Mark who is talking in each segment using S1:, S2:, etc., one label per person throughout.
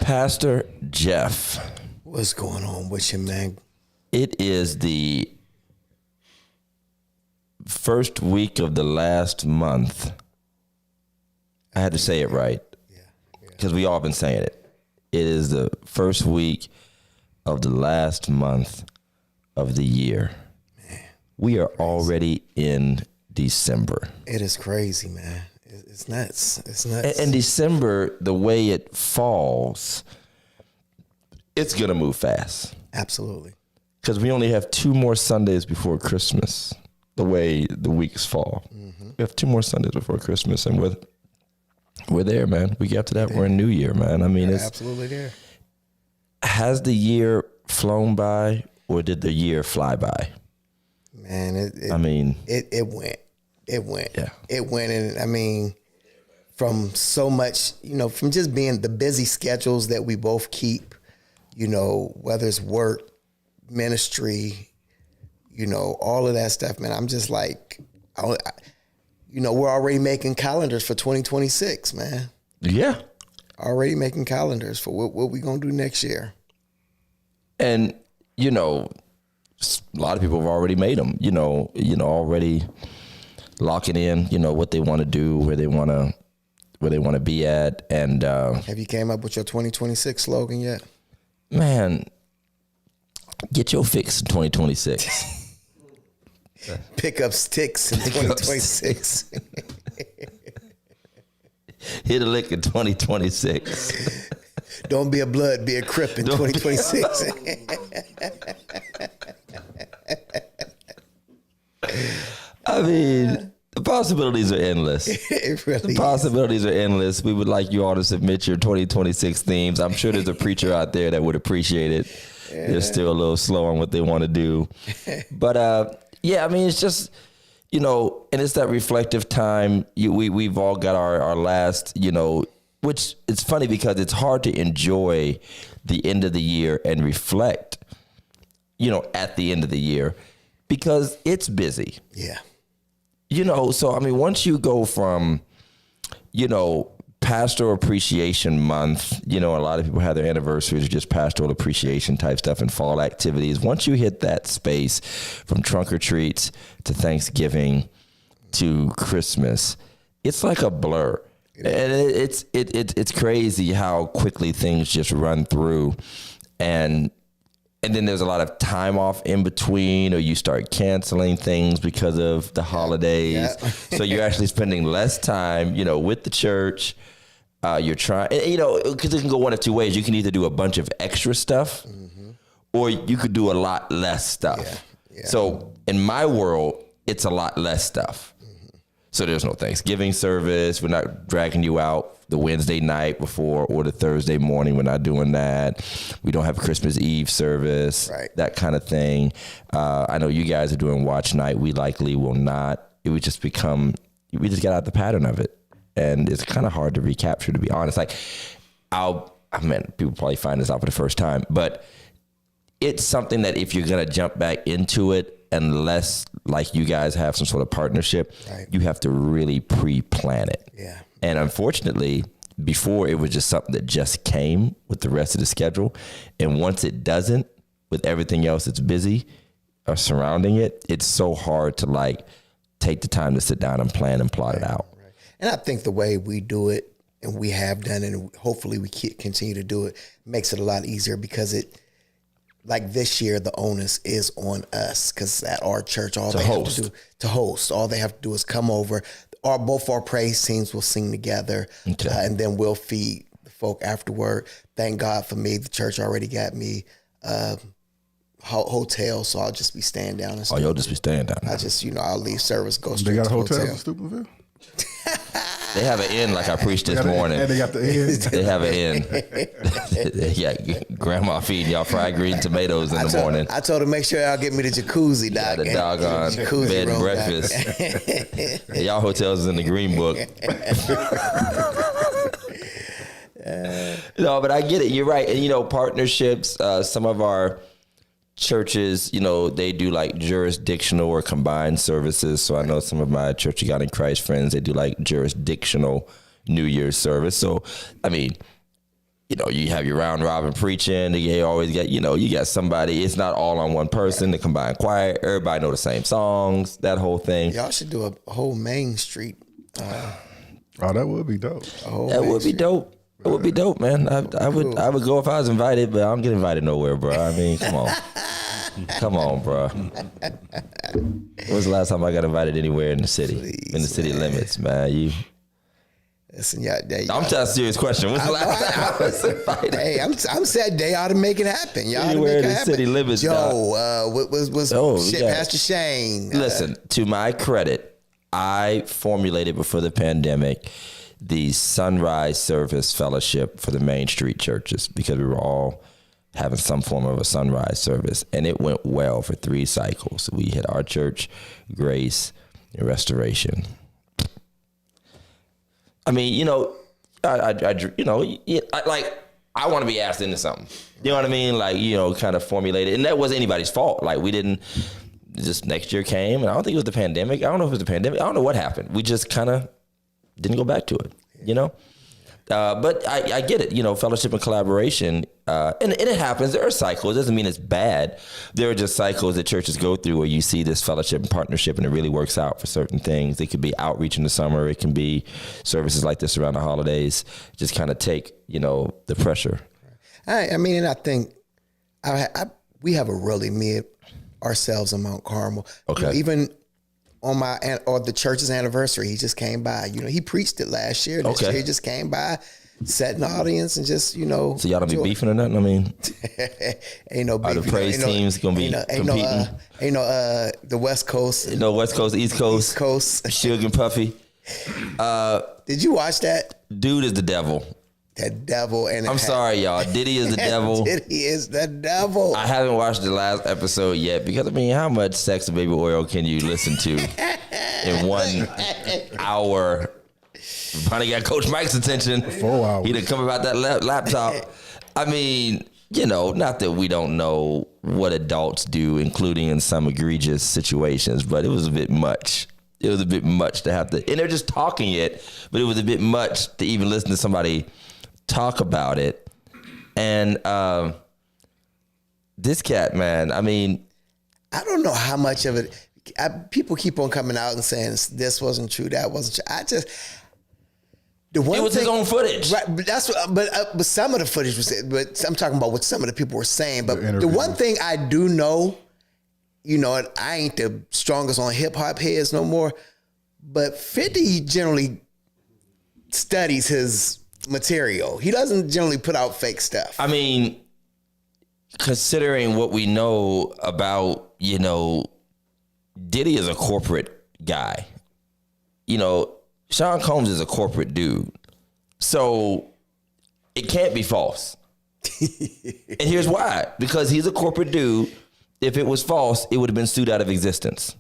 S1: Pastor Jeff.
S2: What's going on with you, man?
S1: It is the first week of the last month. I had to say it right. Because we all been saying it. It is the first week of the last month of the year. Man, we are already in December.
S2: It is crazy, man. It's nuts. It's nuts.
S1: And December, the way it falls, it's going to move fast.
S2: Absolutely.
S1: Because we only have 2 more Sundays before Christmas, the way the weeks fall. Mm-hmm. We have 2 more Sundays before Christmas, and we're there, man. We get after that, we're in New Year, man. I mean, it's
S2: absolutely there.
S1: Has the year flown by, or did the year fly by?
S2: Man, it went. It went.
S1: Yeah.
S2: It went, and I mean, from so much, from just being the busy schedules that we both keep, whether it's work, ministry, all of that stuff, man. I'm just like, we're already making calendars for 2026, man.
S1: Yeah.
S2: Already making calendars for what we gonna do next year.
S1: And, a lot of people have already made them, already locking in, what they want to do, where they want to be at. And
S2: have you came up with your 2026 slogan yet?
S1: Man, get your fix in 2026.
S2: Pick up sticks in 2026.
S1: Hit a lick in 2026.
S2: Don't be a blood, be a crip in 2026.
S1: I mean, the possibilities are endless.
S2: It really
S1: The possibilities are endless. We would like you all to submit your 2026 themes. I'm sure there's a preacher out there that would appreciate it. Yeah. They're still a little slow on what they want to do. But, yeah, I mean, it's just, and it's that reflective time. We've all got our last, which it's funny because it's hard to enjoy the end of the year and reflect, at the end of the year because it's busy.
S2: Yeah.
S1: So, I mean, once you go from, Pastoral Appreciation Month, a lot of people have their anniversaries or just pastoral appreciation type stuff and fall activities. Once you hit that space from trunk or treats to Thanksgiving to Christmas, it's like a blur. And it's crazy how quickly things just run through. And then there's a lot of time off in between, or you start canceling things because of the holidays. Yeah. So you're actually spending less time, with the church. You're trying, because it can go one of 2 ways. You can either do a bunch of extra stuff, mm-hmm. or you could do a lot less stuff. Yeah. Yeah. So in my world, it's a lot less stuff. Mm-hmm. So there's no Thanksgiving service. We're not dragging you out the Wednesday night before or the Thursday morning. We're not doing that. We don't have a Christmas Eve service, right. That kind of thing. I know you guys are doing watch night. We likely will not. It would just we just get out the pattern of it. And it's kind of hard to recapture, to be honest. Like, people probably find this out for the first time, but it's something that if you're going to jump back into it, unless like you guys have some sort of partnership, right. You have to really pre-plan it. Yeah. And unfortunately, before it was just something that just came with the rest of the schedule. And once it doesn't, with everything else that's busy or surrounding it, it's so hard to take the time to sit down and plan and plot it out.
S2: Right. And I think the way we do it, and we have done it, and hopefully we continue to do it, makes it a lot easier because like this year, the onus is on us because at our church, all they have to do to host, all they have to do is come over. Both our praise teams will sing together, okay. And then we'll feed the folk afterward. Thank God for me. The church already got me hotel, so I'll just be staying down. And
S1: you'll just be staying down.
S2: I just, I'll leave service, go straight to the hotel.
S3: They got a hotel in Steubenville?
S1: They have an inn like I preached this morning.
S3: And they got the inn.
S1: They have an inn. Yeah, grandma feeding y'all fried green tomatoes in the morning.
S2: I told her make sure y'all get me the jacuzzi, doc.
S1: The doggone jacuzzi bed and breakfast. Y'all hotels is in the green book. No, but I get it. You're right. And, partnerships, some of our churches, they do like jurisdictional or combined services. So I know some of my Church of God in Christ friends, they do like jurisdictional New Year's service. So, I mean, you know, you have your round robin preaching. You always get, you know, you got somebody. It's not all on one person. The combined choir, everybody know the same songs. That whole thing.
S2: Y'all should do a whole Main Street.
S3: Oh, that would be dope.
S1: That would be dope. It would be dope, man. I would go if I was invited, but I don't get invited nowhere, bro. I mean, come on. Come on, bro. When was the last time I got invited anywhere in the city?
S2: Please,
S1: in the city limits, man.
S2: Listen, y'all,
S1: I'm asking a serious question. When's the last time I was invited?
S2: Hey, I'm saying they ought to make it happen. Y'all ought to
S1: Anywhere
S2: make
S1: in
S2: it
S1: the
S2: happen.
S1: city limits,
S2: Joe, what was
S1: yeah.
S2: Pastor Shane?
S1: Listen, to my credit, I formulated before the pandemic the Sunrise Service Fellowship for the Main Street churches because we were all having some form of a sunrise service, and it went well for 3 cycles. We had our church, Grace, and Restoration. I mean, you know, I want to be asked into something. You know what I mean? Like, you know, kind of formulated, and that wasn't anybody's fault. Like, we didn't. Just next year came, and I don't think it was the pandemic. I don't know if it was the pandemic. I don't know what happened. We just kind of didn't go back to it, you know? But I get it, you know, fellowship and collaboration, and it happens. There are cycles. It doesn't mean it's bad. There are just cycles that churches go through where you see this fellowship and partnership, and it really works out for certain things. It could be outreach in the summer. It can be services like this around the holidays. Just kind of take, you know, the pressure.
S2: I mean, and I think we have a really ourselves in Mount Carmel.
S1: Okay.
S2: You know, even on the church's anniversary, he just came by. You know, he preached it last year. This year he just came by, sat in the audience, and just, you know.
S1: So y'all don't be beefing or nothing? I mean,
S2: ain't no beef.
S1: Are the praise teams gonna be competing?
S2: The West Coast.
S1: No, West Coast, East Coast.
S2: East Coast.
S1: Suge and Puffy.
S2: Did you watch that?
S1: Dude is the devil.
S2: The devil. And
S1: I'm sorry, y'all. Diddy is the devil.
S2: Diddy is the devil.
S1: I haven't watched the last episode yet because, I mean, how much sex and baby oil can you listen to in 1 hour? Finally got Coach Mike's attention.
S3: 4 hours.
S1: He done come about that laptop. I mean, you know, not that we don't know what adults do, including in some egregious situations, but it was a bit much. It was a bit much to have to, and they're just talking it, but it was a bit much to even listen to somebody talk about it. And this cat, man, I mean,
S2: I don't know how much of it. People keep on coming out and saying this wasn't true, that wasn't true. It was
S1: his own footage,
S2: right? But but some of the footage was. But I'm talking about what some of the people were saying. But the one thing I do know, you know, I ain't the strongest on hip hop heads no more, but 50 generally studies his material. He doesn't generally put out fake stuff.
S1: I mean, considering what we know about, you know, Diddy is a corporate guy. You know, Sean Combs is a corporate dude. So it can't be false. And here's why. Because he's a corporate dude. If it was false, it would have been sued out of existence.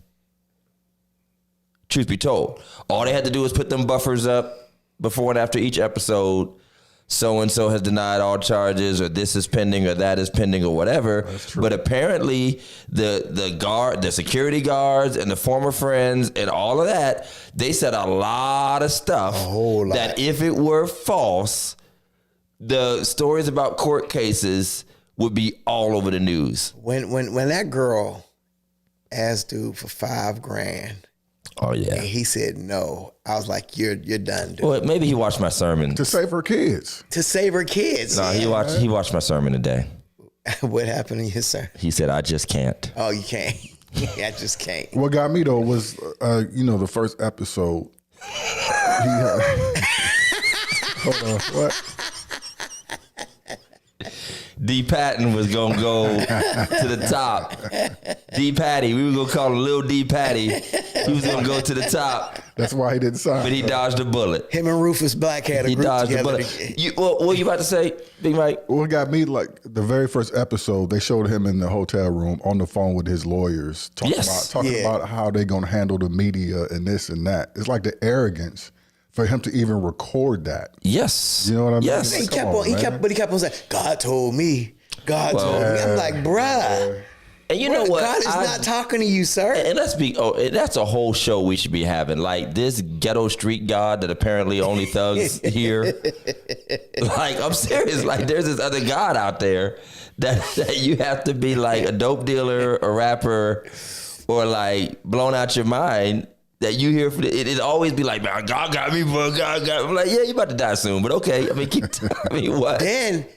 S1: Truth be told. All they had to do was put them buffers up before and after each episode. So-and-so has denied all charges, or this is pending, or that is pending, or whatever. But apparently the security guards and the former friends and all of that, they said a lot of stuff that if it were false, the stories about court cases would be all over the news.
S2: When that girl asked dude for $5,000,
S1: oh yeah,
S2: and he said no, I was like, you're done, dude.
S1: Well, maybe he watched my sermon
S3: To save her kids.
S2: To save her kids.
S1: No, he watched my sermon today.
S2: What happened in his sermon?
S1: He said, "I just can't."
S2: Oh, you can't. I just can't.
S3: What got me though was, the first episode. Hold on, what?
S1: D Patton was gonna go to the top. D Patty, we were gonna call him Lil D Patty. He was gonna go to the top,
S3: That's why he didn't sign.
S1: but he dodged a bullet.
S2: Him and Rufus Black had a
S1: He
S2: group
S1: dodged a
S2: together.
S1: bullet. What were you about to say, Big Mike?
S3: What got me, like, the very first episode, they showed him in the hotel room on the phone with his lawyers talking about how they're going to handle the media and this and that. It's like the arrogance for him to even record that.
S1: Yes.
S3: You know what I mean?
S1: Yes.
S2: He kept on saying, God told me. God told me. I'm like, bruh.
S1: And you know what?
S2: God is not talking to you, sir.
S1: And let's be, that's a whole show we should be having. Like this ghetto street God that apparently only thugs hear. Like, I'm serious. Like, there's this other God out there that you have to be like a dope dealer, a rapper, or like blown out your mind. That you hear, it always be like, man, God got me, bro. God got me. I'm like, yeah, you about to die soon, but okay. I mean, what?
S2: Then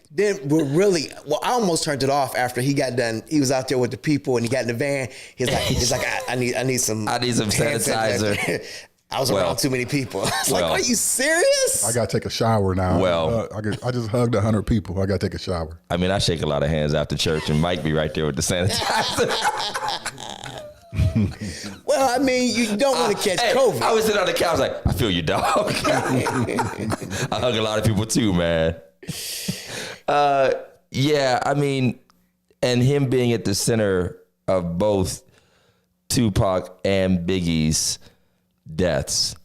S2: we're really, I almost turned it off after he got done. He was out there with the people and he got in the van. He's like, I need some
S1: sanitizer.
S2: I was around too many people. I was like, are you serious?
S3: I got to take a shower now.
S1: Well,
S3: I just hugged 100 people. I got to take a shower.
S1: I mean, I shake a lot of hands after church and Mike be right there with the sanitizer.
S2: Well, I mean, you don't want to catch COVID.
S1: I was sitting on the couch like, I feel you, dog. I hug a lot of people too, man. Yeah, I mean, and him being at the center of both Tupac and Biggie's deaths.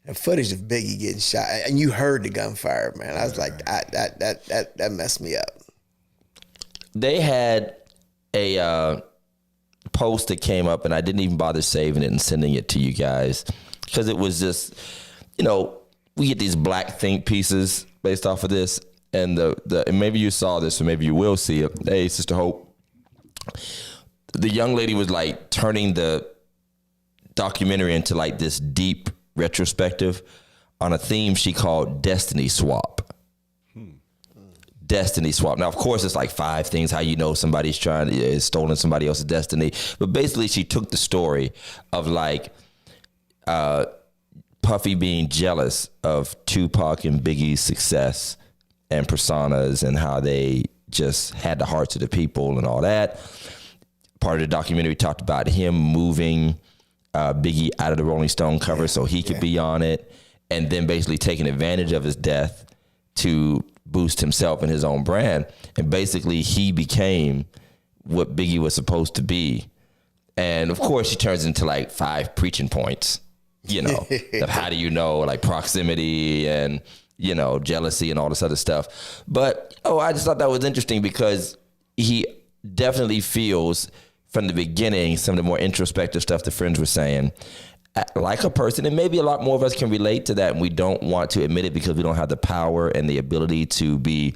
S2: The footage of Biggie getting shot, and you heard the gunfire, man. I was like, that messed me up. They had a post that came up, and I didn't even bother saving it and sending it to you guys because it was just, we get these black think pieces based off of this, and and maybe you saw this, or maybe you will see it. Hey, Sister Hope, the young lady was like turning the documentary into like this deep retrospective on a theme she called Destiny Swap. Destiny swap. Now, of course, it's like 5 things how you know somebody's is stolen somebody else's destiny. But basically, she took the story of like Puffy being jealous of Tupac and Biggie's success and personas and how they just had the hearts of the people and all that. Part of the documentary talked about him moving Biggie out of the Rolling Stone cover so he could be on it, and then basically taking advantage of his death to boost himself and his own brand. And basically he became what Biggie was supposed to be. And of course she turns into like 5 preaching points, of how do you know, like proximity and, jealousy and all this other stuff. But, I just thought that was interesting because he definitely feels from the beginning, some of the more introspective stuff the friends were saying, like a person, and maybe a lot more of us can relate to that, and we don't want to admit it because we don't have the power and the ability to be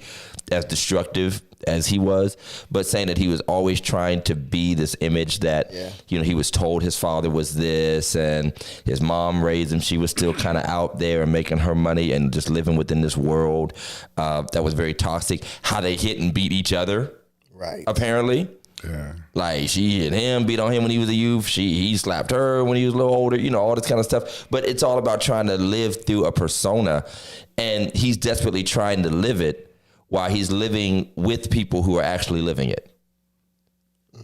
S2: as destructive as he was, but saying that he was always trying to be this image that, he was told his father was this, and his mom raised him. She was still kind of out there and making her money and just living within this world that was very toxic. How they hit and beat each other, right? Apparently. Yeah. Like she hit him, beat on him when he was a youth. He slapped her when he was a little older, all this kind of stuff. But it's all about trying to live through a persona. And he's desperately trying to live it while he's living with people who are actually living it.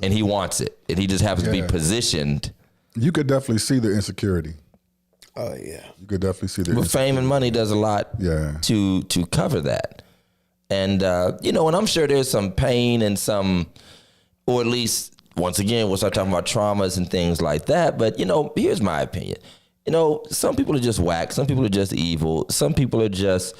S2: And he wants it. And he just happens to be positioned.
S3: You could definitely see the insecurity.
S2: Oh, yeah.
S3: You could definitely see the
S1: insecurity. But fame and money does a lot to cover that. And, and I'm sure there's some pain and some... Or at least, once again, we'll start talking about traumas and things like that. But, here's my opinion. Some people are just whack. Some people are just evil. Some people are just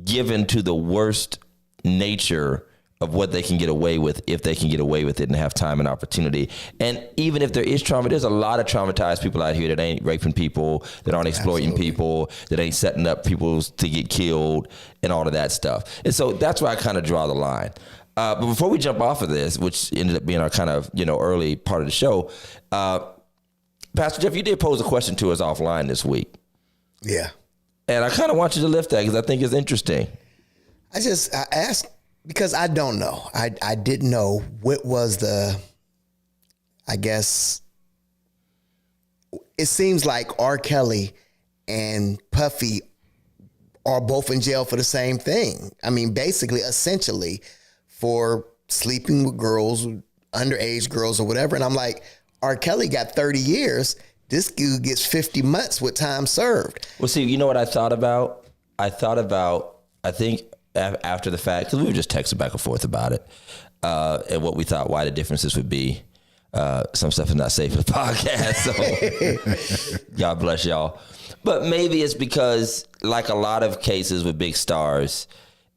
S1: given to the worst nature of what they can get away with if they can get away with it and have time and opportunity. And even if there is trauma, there's a lot of traumatized people out here that ain't raping people, that aren't exploiting people, that ain't setting up people to get killed and all of that stuff. And so that's where I kind of draw the line. But before we jump off of this, which ended up being our kind of, early part of the show, Pastor Jeff, you did pose a question to us offline this week.
S2: Yeah.
S1: And I kind of want you to lift that because I think it's interesting.
S2: I asked because I don't know. I didn't know what was I guess, it seems like R. Kelly and Puffy are both in jail for the same thing. I mean, basically, essentially, for sleeping with girls, underage girls or whatever. And I'm like, R. Kelly got 30 years. This dude gets 50 months with time served.
S1: Well, see, you know what I thought about? I think after the fact, because we were just texting back and forth about it, and what we thought, why the differences would be. Some stuff is not safe for the podcast, so God bless y'all. But maybe it's because, like a lot of cases with big stars,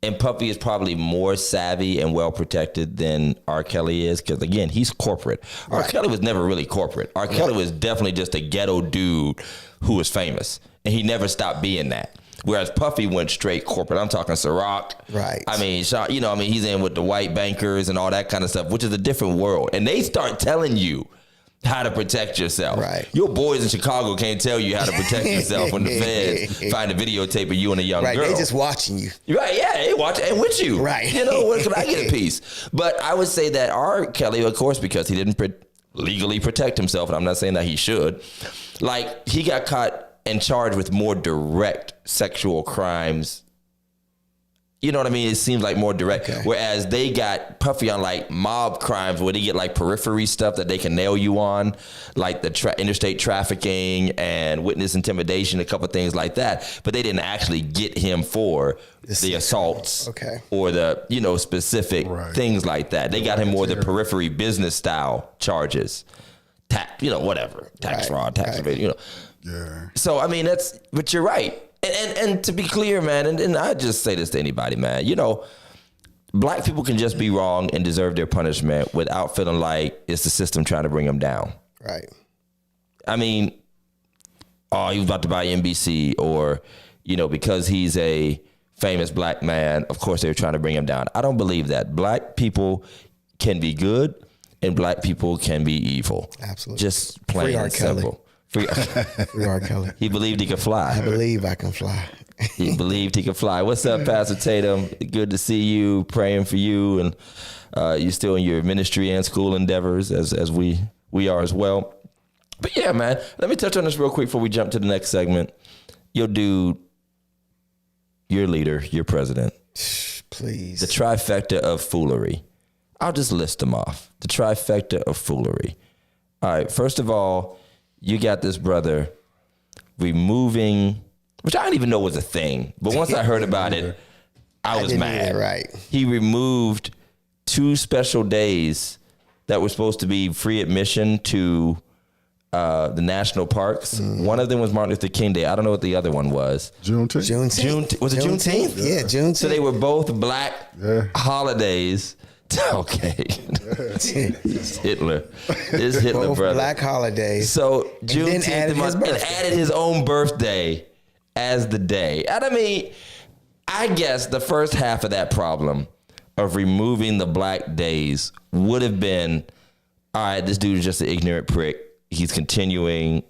S1: And Puffy is probably more savvy and well protected than R. Kelly is, because again, he's corporate. R. Kelly was never really corporate. R. Kelly was definitely just a ghetto dude who was famous, and he never stopped being that. Whereas Puffy went straight corporate. I'm talking Ciroc.
S2: Right.
S1: I mean, he's in with the white bankers and all that kind of stuff, which is a different world. And they start telling you how to protect yourself.
S2: Right.
S1: Your boys in Chicago can't tell you how to protect yourself when the feds find a videotape of you and a young girl.
S2: Right, they just watching you.
S1: Right, yeah, they watch and with you.
S2: Right.
S1: When can I get a piece? But I would say that R. Kelly, of course, because he didn't legally protect himself, and I'm not saying that he should, like, he got caught and charged with more direct sexual crimes. You know what I mean? It seems like more direct. Okay. Whereas they got Puffy on like mob crimes where they get like periphery stuff that they can nail you on, like the interstate trafficking and witness intimidation, a couple of things like that. But they didn't actually get him for the assaults or the, specific things like that. They got him more the periphery business style charges, whatever, tax fraud, tax evasion,
S3: Yeah.
S1: So, I mean, but you're right. And to be clear, man, and I just say this to anybody, man, black people can just be wrong and deserve their punishment without feeling like it's the system trying to bring them down.
S2: Right.
S1: I mean, he was about to buy NBC or, because he's a famous black man, of course they're trying to bring him down. I don't believe that. Black people can be good and black people can be evil.
S2: Absolutely.
S1: Just plain and simple. Free
S2: R. Kelly.
S1: He believed he could fly.
S2: I believe I can fly.
S1: He believed he could fly. What's up, Pastor Tatum? Good to see you. Praying for you, and you still in your ministry and school endeavors as we are as well. But yeah, man, let me touch on this real quick before we jump to the next segment. Your dude, your leader, your president.
S2: Please.
S1: The trifecta of foolery. I'll just list them off. The trifecta of foolery. All right, first of all, you got this brother removing, which I didn't even know was a thing, but once I heard about it, I was mad.
S2: Right.
S1: He removed 2 special days that were supposed to be free admission to the national parks. One of them was Martin Luther King Day. I don't know what the other one was.
S2: Juneteenth.
S1: Was it Juneteenth?
S2: Yeah, Juneteenth.
S1: So they were both black holidays. Okay. It's Hitler. It's Hitler,
S2: both
S1: brother.
S2: Black holidays.
S1: So Juneteenth and added his own birthday as the day. And I mean, I guess the first half of that problem of removing the black days would have been, all right, this dude is just an ignorant prick. He's continuing.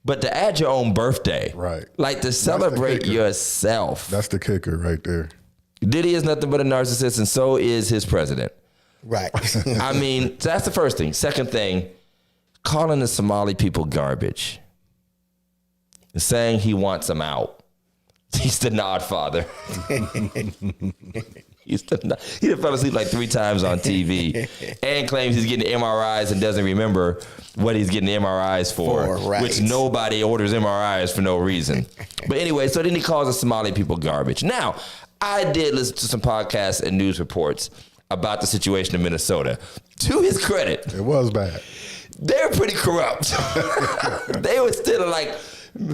S1: But to add your own birthday,
S3: right?
S1: Like to celebrate yourself.
S3: That's the kicker right there.
S1: Diddy is nothing but a narcissist, and so is his president.
S2: Right.
S1: I mean, so that's the first thing. Second thing, calling the Somali people garbage. Saying he wants them out. He's the nod father. He fell asleep like 3 times on TV and claims he's getting MRIs and doesn't remember what he's getting MRIs for, which nobody orders MRIs for no reason. But anyway, so then he calls the Somali people garbage. Now, I did listen to some podcasts and news reports about the situation in Minnesota. To his credit,
S3: it was bad.
S1: They're pretty corrupt. They were stealing like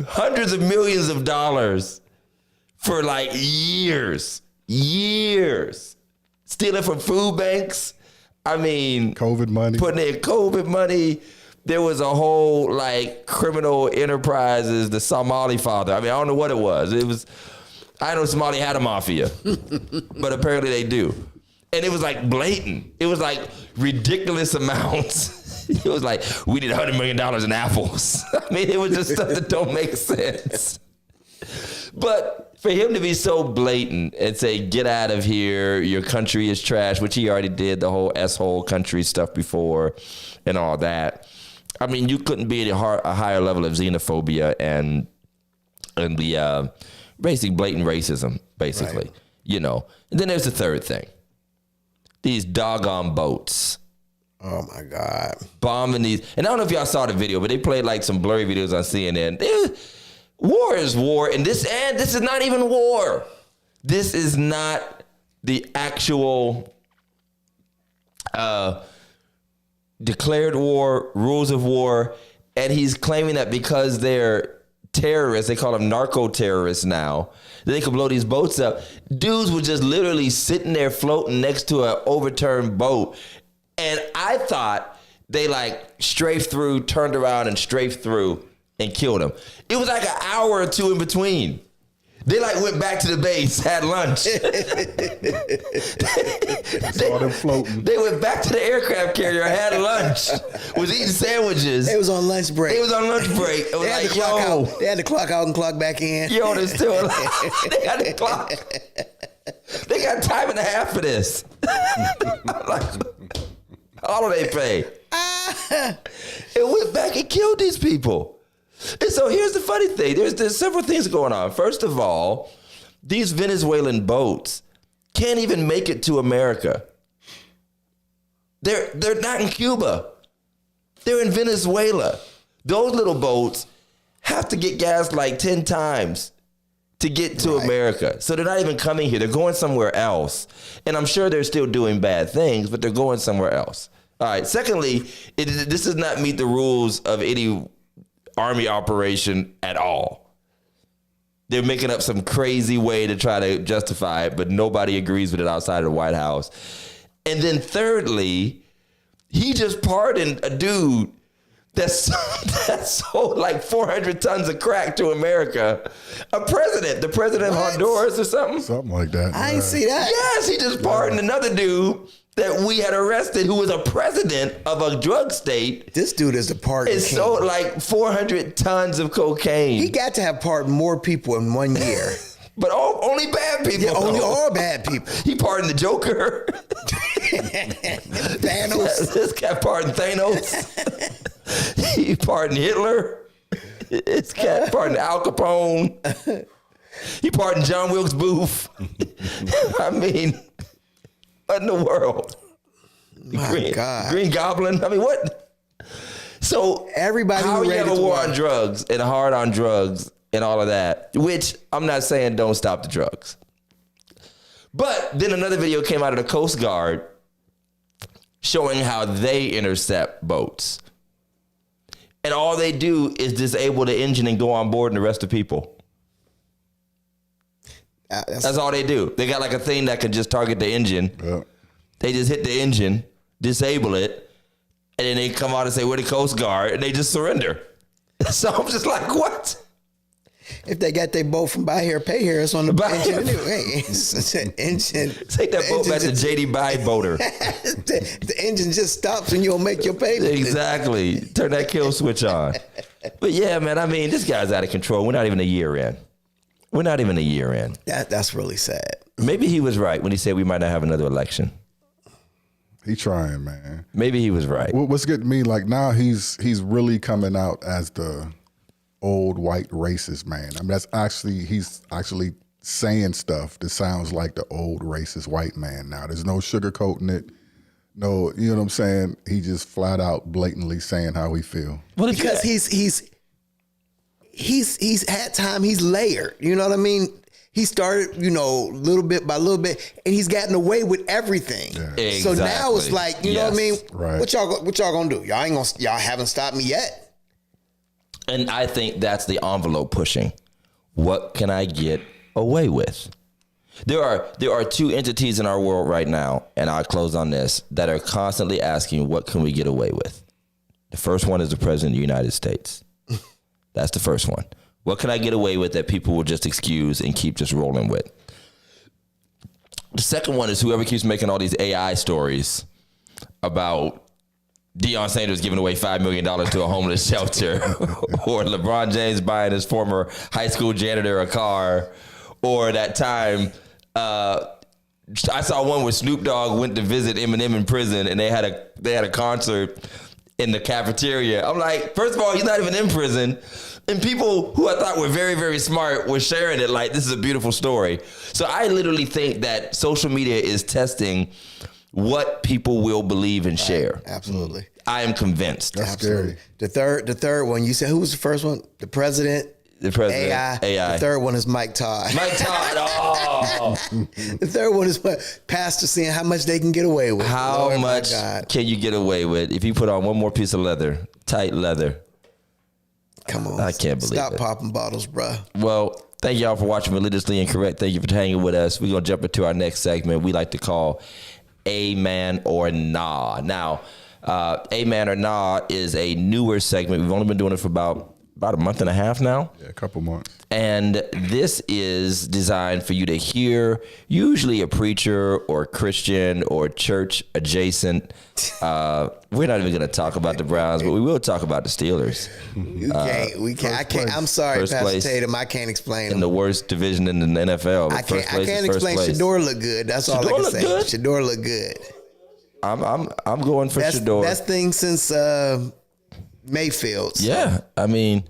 S1: hundreds of millions of dollars for like years. Stealing from food banks. I mean,
S3: COVID money.
S1: Putting in COVID money. There was a whole like criminal enterprises, the Somali father. I mean, I don't know what it was. I know Somali had a mafia, but apparently they do. And it was like blatant. It was like ridiculous amounts. It was like, we need $100 million in apples. I mean, it was just stuff that don't make sense. But for him to be so blatant and say, get out of here, your country is trash, which he already did the whole S-hole country stuff before and all that. I mean, you couldn't be at a higher level of xenophobia and the basic blatant racism, basically, And then there's the third thing. These doggone boats.
S2: Oh my God.
S1: Bombing these. And I don't know if y'all saw the video, but they played like some blurry videos on CNN. War is war. And this is not even war. This is not the actual declared war, rules of war. And he's claiming that because they're terrorists, they call them narco terrorists now, they could blow these boats up. Dudes were just literally sitting there floating next to an overturned boat. And I thought they like strafed through, turned around and strafed through and killed them. It was like an hour or two in between. They like went back to the base, had lunch.
S3: Saw them floating.
S1: They went back to the aircraft carrier, had lunch, was eating sandwiches.
S2: They was on lunch break.
S1: It was on lunch break. It was like, yo.
S2: They had to clock out and clock back in.
S1: Yo, they're still alive. They got the clock. They got time and a half for this. Like, holiday pay. It went back and killed these people. And so here's the funny thing. There's several things going on. First of all, these Venezuelan boats can't even make it to America. They're not in Cuba. They're in Venezuela. Those little boats have to get gassed like 10 times to get to America. So they're not even coming here. They're going somewhere else. And I'm sure they're still doing bad things, but they're going somewhere else. All right. Secondly, this does not meet the rules of any Army operation at all. They're making up some crazy way to try to justify it, but nobody agrees with it outside of the White House. And then thirdly, he just pardoned a dude that sold like 400 tons of crack to America. The president of Honduras or something.
S3: Something like that.
S2: I ain't see that.
S1: Yes, he just pardoned another dude that we had arrested who was a president of a drug state.
S2: This dude is the pardon king.
S1: And sold like 400 tons of cocaine.
S2: He got to have pardoned more people in 1 year.
S1: But only bad people.
S2: Yeah, only all bad people.
S1: He pardoned the Joker.
S2: Thanos.
S1: This guy pardoned Thanos. He pardoned Hitler. This cat pardoned Al Capone. He pardoned John Wilkes Booth. I mean, what in the world?
S2: My God.
S1: Green Goblin. I mean, what? So
S2: everybody
S1: how you have a war on
S2: watch.
S1: drugs and hard on drugs and all of that, which I'm not saying don't stop the drugs. But then another video came out of the Coast Guard showing how they intercept boats. And all they do is disable the engine and go on board and arrest the people. That's all they do. They got like a thing that can just target the engine.
S3: Yeah.
S1: They just hit the engine, disable it, and then they come out and say, we're the Coast Guard, and they just surrender. So I'm just like, what?
S2: If they got their boat from buy here, pay here, it's on the engine anyway. It's an engine.
S1: Take that boat back to JD Buy Boater.
S2: the engine just stops and you'll make your payment.
S1: Exactly. Turn that kill switch on. But yeah, man, I mean, this guy's out of control. We're not even a year in.
S2: That's really sad.
S1: Maybe he was right when he said we might not have another election.
S3: He trying, man.
S1: Maybe he was right.
S3: What's getting me, like now he's really coming out as the old white racist man. I mean, he's actually saying stuff that sounds like the old racist white man now. There's no sugarcoating it. No, you know what I'm saying? He just flat out blatantly saying how he feel.
S2: Well, because he's had time, he's layered. You know what I mean? He started, little bit by little bit, and he's gotten away with everything. Yeah.
S1: Exactly.
S2: So now it's like, you know what I mean?
S3: Right.
S2: What y'all gonna do? Y'all haven't stopped me yet.
S1: And I think that's the envelope pushing. What can I get away with? There are two entities in our world right now, and I'll close on this, that are constantly asking, what can we get away with? The first one is the President of the United States. That's the first one. What can I get away with that people will just excuse and keep just rolling with? The second one is whoever keeps making all these AI stories about Deion Sanders giving away $5 million to a homeless shelter, or LeBron James buying his former high school janitor a car, or that time I saw one where Snoop Dogg went to visit Eminem in prison, and they had a concert in the cafeteria. I'm like, first of all, he's not even in prison. And people who I thought were very, very smart were sharing it like this is a beautiful story. So I literally think that social media is testing what people will believe and share.
S2: Absolutely.
S1: I am convinced.
S3: That's scary.
S2: The third one, you said, who was the first one? The president, AI. The third one is Mike Todd.
S1: Mike Todd. Oh.
S2: The third one is pastor seeing how much they can get away with.
S1: How
S2: Lord,
S1: much can you get away with if you put on one more piece of leather, tight leather?
S2: Come on.
S1: I can't believe
S2: Stop
S1: it.
S2: popping bottles, bruh.
S1: Well, thank y'all for watching Religiously Incorrect. Thank you for hanging with us. We're going to jump into our next segment we like to call Amen or Nah. Now, Amen or Nah is a newer segment. We've only been doing it for about a month and a half now.
S3: Yeah, a couple months.
S1: And this is designed for you to hear usually a preacher or Christian or church adjacent. We're not even going to talk about the Browns, but we will talk about the Steelers.
S2: We can't. I'm sorry,
S1: First
S2: Pastor
S1: place
S2: Tatum. I can't explain
S1: in
S2: them.
S1: the worst division in the NFL.
S2: I can't explain. Shador look good. That's all I can say.
S1: Good?
S2: Shador look good.
S1: I'm going for Shador.
S2: Best thing since Mayfield. So.
S1: Yeah, I mean,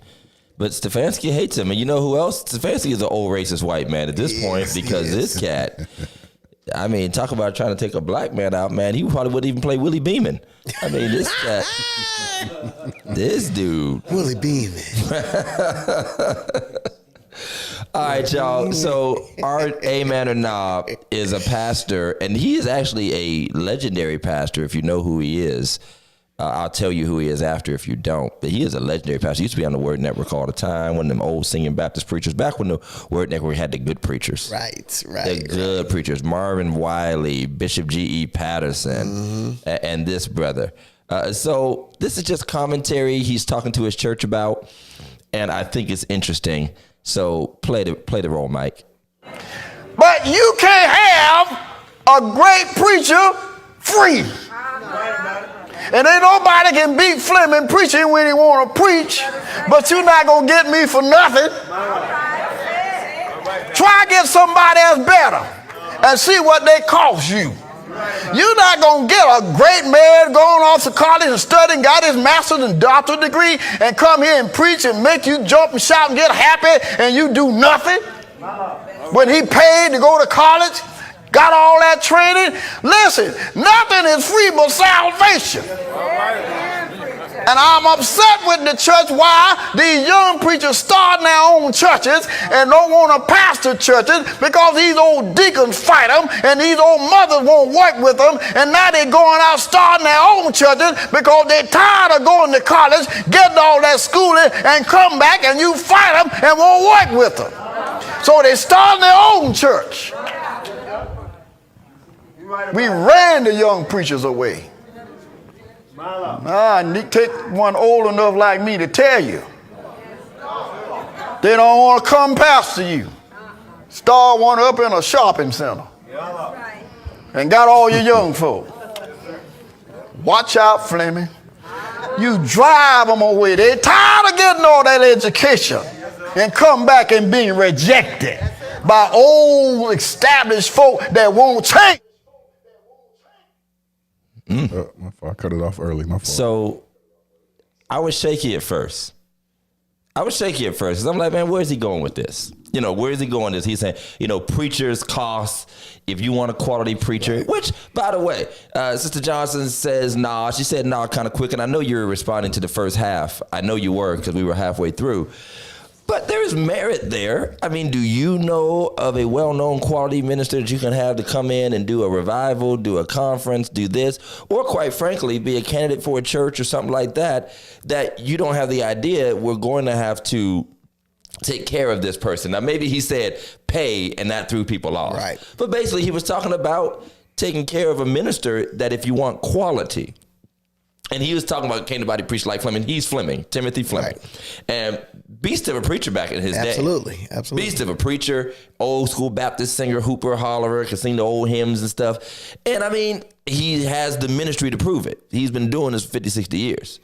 S1: but Stefanski hates him, and you know who else? Stefanski is an old racist white man at this point because this cat. I mean, talk about trying to take a black man out, man. He probably wouldn't even play Willie Beeman. I mean, this cat, this dude.
S2: Willie Beeman.
S1: All right, y'all. So our Amen or Nah is a pastor, and he is actually a legendary pastor if you know who he is. I'll tell you who he is after if you don't. But he is a legendary pastor. He used to be on the Word Network all the time, one of them old singing Baptist preachers, back when the Word Network had the good preachers.
S2: Right.
S1: The good preachers. Marvin Wiley, Bishop G.E. Patterson, and this brother. So this is just commentary he's talking to his church about, and I think it's interesting. So play the roll, Mike.
S4: But you can't have a great preacher free. And ain't nobody can beat Fleming preaching when he want to preach, but you're not going to get me for nothing. Try to get somebody else better and see what they cost you. You're not going to get a great man going off to college and studying, got his master's and doctorate degree, and come here and preach and make you jump and shout and get happy, and you do nothing. When he paid to go to college, got all that training. Listen, nothing is free but salvation. And I'm upset with the church why these young preachers starting their own churches and don't want to pastor churches because these old deacons fight them and these old mothers won't work with them, and now they're going out starting their own churches because they're tired of going to college, getting all that schooling, and come back and you fight them and won't work with them. So they starting their own church. We ran the young preachers away. I need to take one old enough like me to tell you. They don't want to come pastor you. Start one up in a shopping center. And got all your young folk. Watch out, Fleming. You drive them away. They're tired of getting all that education and come back and being rejected by old established folk that won't change.
S3: My fault. I cut it off early. My fault.
S1: So I was shaky at first. Because I'm like, man, where's he going with this? You know, where is he going with this? He's saying, you know, preachers cost if you want a quality preacher, which, by the way, Sister Johnson says nah. She said nah kind of quick, and I know you were responding to the first half. I know you were because we were halfway through. But there's merit there. I mean, do you know of a well-known quality minister that you can have to come in and do a revival, do a conference, do this, or quite frankly, be a candidate for a church or something like that, that you don't have the idea we're going to have to take care of this person. Now, maybe he said pay and that threw people off.
S2: Right.
S1: But basically, he was talking about taking care of a minister that if you want quality. And he was talking about can't nobody preach like Fleming. He's Fleming, Timothy Fleming. Right. And beast of a preacher back in his day.
S2: Absolutely.
S1: Beast of a preacher, old school Baptist singer, hooper, hollerer, can sing the old hymns and stuff. And I mean, he has the ministry to prove it. He's been doing this for 50, 60 years.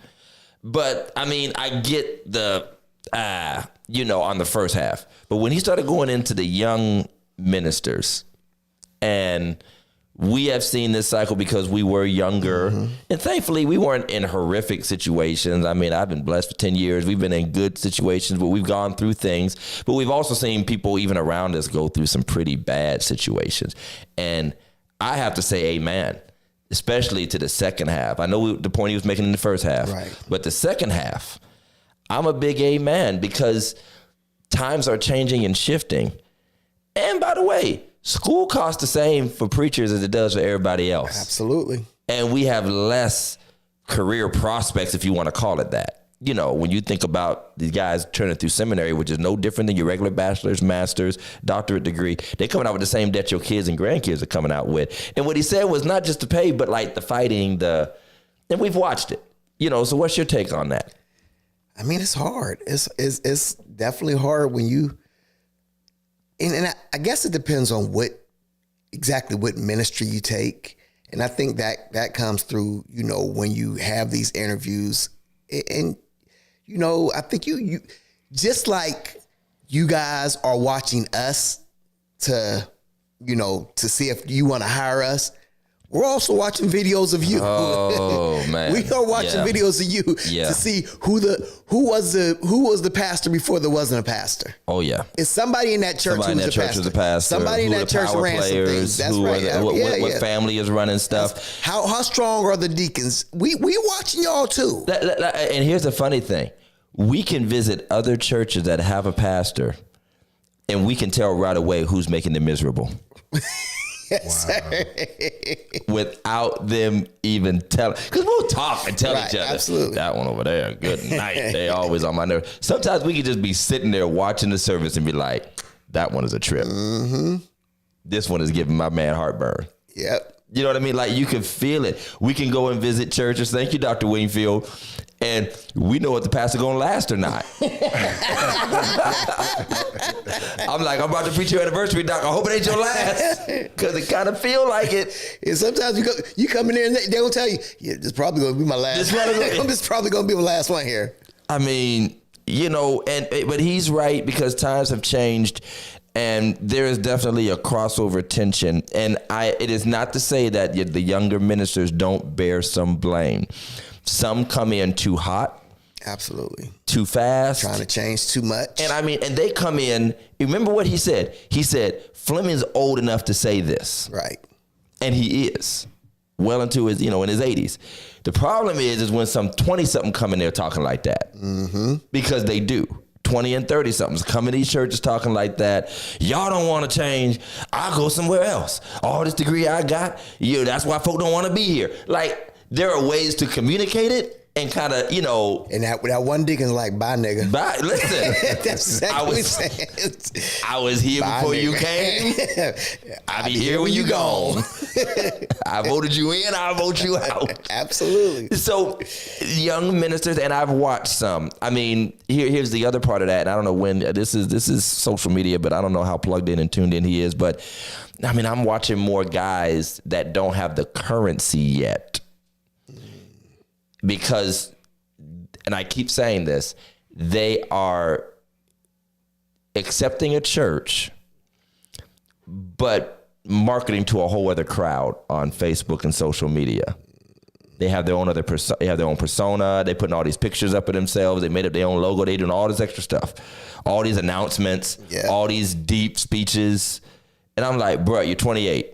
S1: But I mean, I get the, on the first half. But when he started going into the young ministers, and we have seen this cycle because we were younger. Mm-hmm. And thankfully, we weren't in horrific situations. I mean, I've been blessed for 10 years. We've been in good situations, but we've gone through things. But we've also seen people even around us go through some pretty bad situations. And I have to say amen, especially to the second half. I know the point he was making in the first half.
S2: Right.
S1: But the second half, I'm a big amen because times are changing and shifting. And by the way, school costs the same for preachers as it does for everybody else.
S2: Absolutely.
S1: And we have less career prospects, if you want to call it that. you know, when you think about these guys turning through seminary, which is no different than your regular bachelor's, master's, doctorate degree, they're coming out with the same debt your kids and grandkids are coming out with. And what he said was not just the pay, but like the fighting, and we've watched it, you know. So what's your take on that?
S2: I mean, it's hard. It's definitely hard when you, and I guess it depends on exactly what ministry you take. And I think that comes through, you know, when you have these interviews. And, you know, I think you just like you guys are watching us to see if you want to hire us, we're also watching videos of you.
S1: Oh man,
S2: we are watching videos of you to see who was the pastor before there wasn't a pastor.
S1: Oh yeah,
S2: it's somebody in that church who was the pastor. Somebody in that church ran some things. That's right.
S1: What family is running stuff?
S2: How strong are the deacons? We watching y'all too.
S1: And here's the funny thing: we can visit other churches that have a pastor, and we can tell right away who's making them miserable.
S2: Yes,
S1: wow. Without them even telling, because we'll talk and tell each other.
S2: Absolutely.
S1: That one over there, good night. They always on my nerves. Sometimes we can just be sitting there watching the service and be like, that one is a trip. Mm-hmm. This one is giving my man heartburn.
S2: Yep.
S1: You know what I mean? Like you can feel it. We can go and visit churches. Thank you, Dr. Wingfield. And we know if the pastor gonna last or not. I'm like, I'm about to preach your anniversary, Doc. I hope it ain't your last, because it kind of feel like it.
S2: And sometimes you come in there and they gonna tell you, yeah, this is probably gonna be my last. This is probably gonna be my last one here.
S1: I mean, you know, but he's right, because times have changed. And there is definitely a crossover tension. And it is not to say that the younger ministers don't bear some blame. Some come in too hot.
S2: Absolutely.
S1: Too fast.
S2: Trying to change too much.
S1: And I mean, and they come in, remember what he said? He said, Fleming's old enough to say this.
S2: Right.
S1: And he is. Well into his, in his 80s. The problem is when some 20-something come in there talking like that. Mm-hmm. Because they do. 20 and 30-somethings come in these churches talking like that. Y'all don't want to change. I'll go somewhere else. All this degree I got, that's why folk don't want to be here. Like, there are ways to communicate it and kind of,
S2: And that one deacon's like, bye, nigga.
S1: Bye. Listen.
S2: That's exactly what he's saying.
S1: I was here
S2: bye,
S1: before
S2: nigga.
S1: you came. I'll be here when you gone. I voted you in, I'll vote you out.
S2: Absolutely.
S1: So young ministers, and I've watched some. I mean, here's the other part of that. And I don't know when this is social media, but I don't know how plugged in and tuned in he is. But I mean, I'm watching more guys that don't have the currency yet. Because, and I keep saying this, they are accepting a church, but marketing to a whole other crowd on Facebook and social media. They have their own persona. They putting all these pictures up of themselves. They made up their own logo. They doing all this extra stuff, all these announcements, all these deep speeches. And I'm like, bro, you're 28.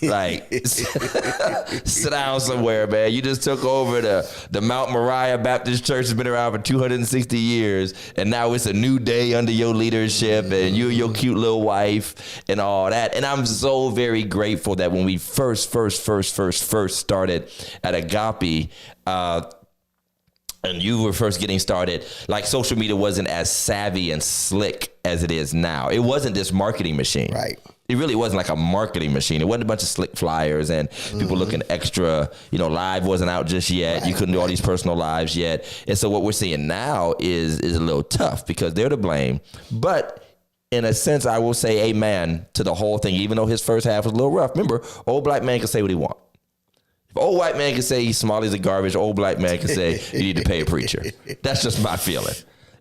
S1: Like, sit down somewhere, man. You just took over the Mount Moriah Baptist Church. Has been around for 260 years, and now it's a new day under your leadership, and you and your cute little wife and all that. And I'm so very grateful that when we first started at Agape, and you were first getting started, like, social media wasn't as savvy and slick as it is now. It wasn't this marketing machine.
S2: Right.
S1: It really wasn't like a marketing machine. It wasn't a bunch of slick flyers and people looking extra, live wasn't out just yet. Right, you couldn't do all these personal lives yet. And so what we're seeing now is a little tough because they're to blame. But in a sense, I will say amen to the whole thing, even though his first half was a little rough. Remember, old black man can say what he wants. If old white man can say he's small as a garbage, old black man can say you need to pay a preacher. That's just my feeling.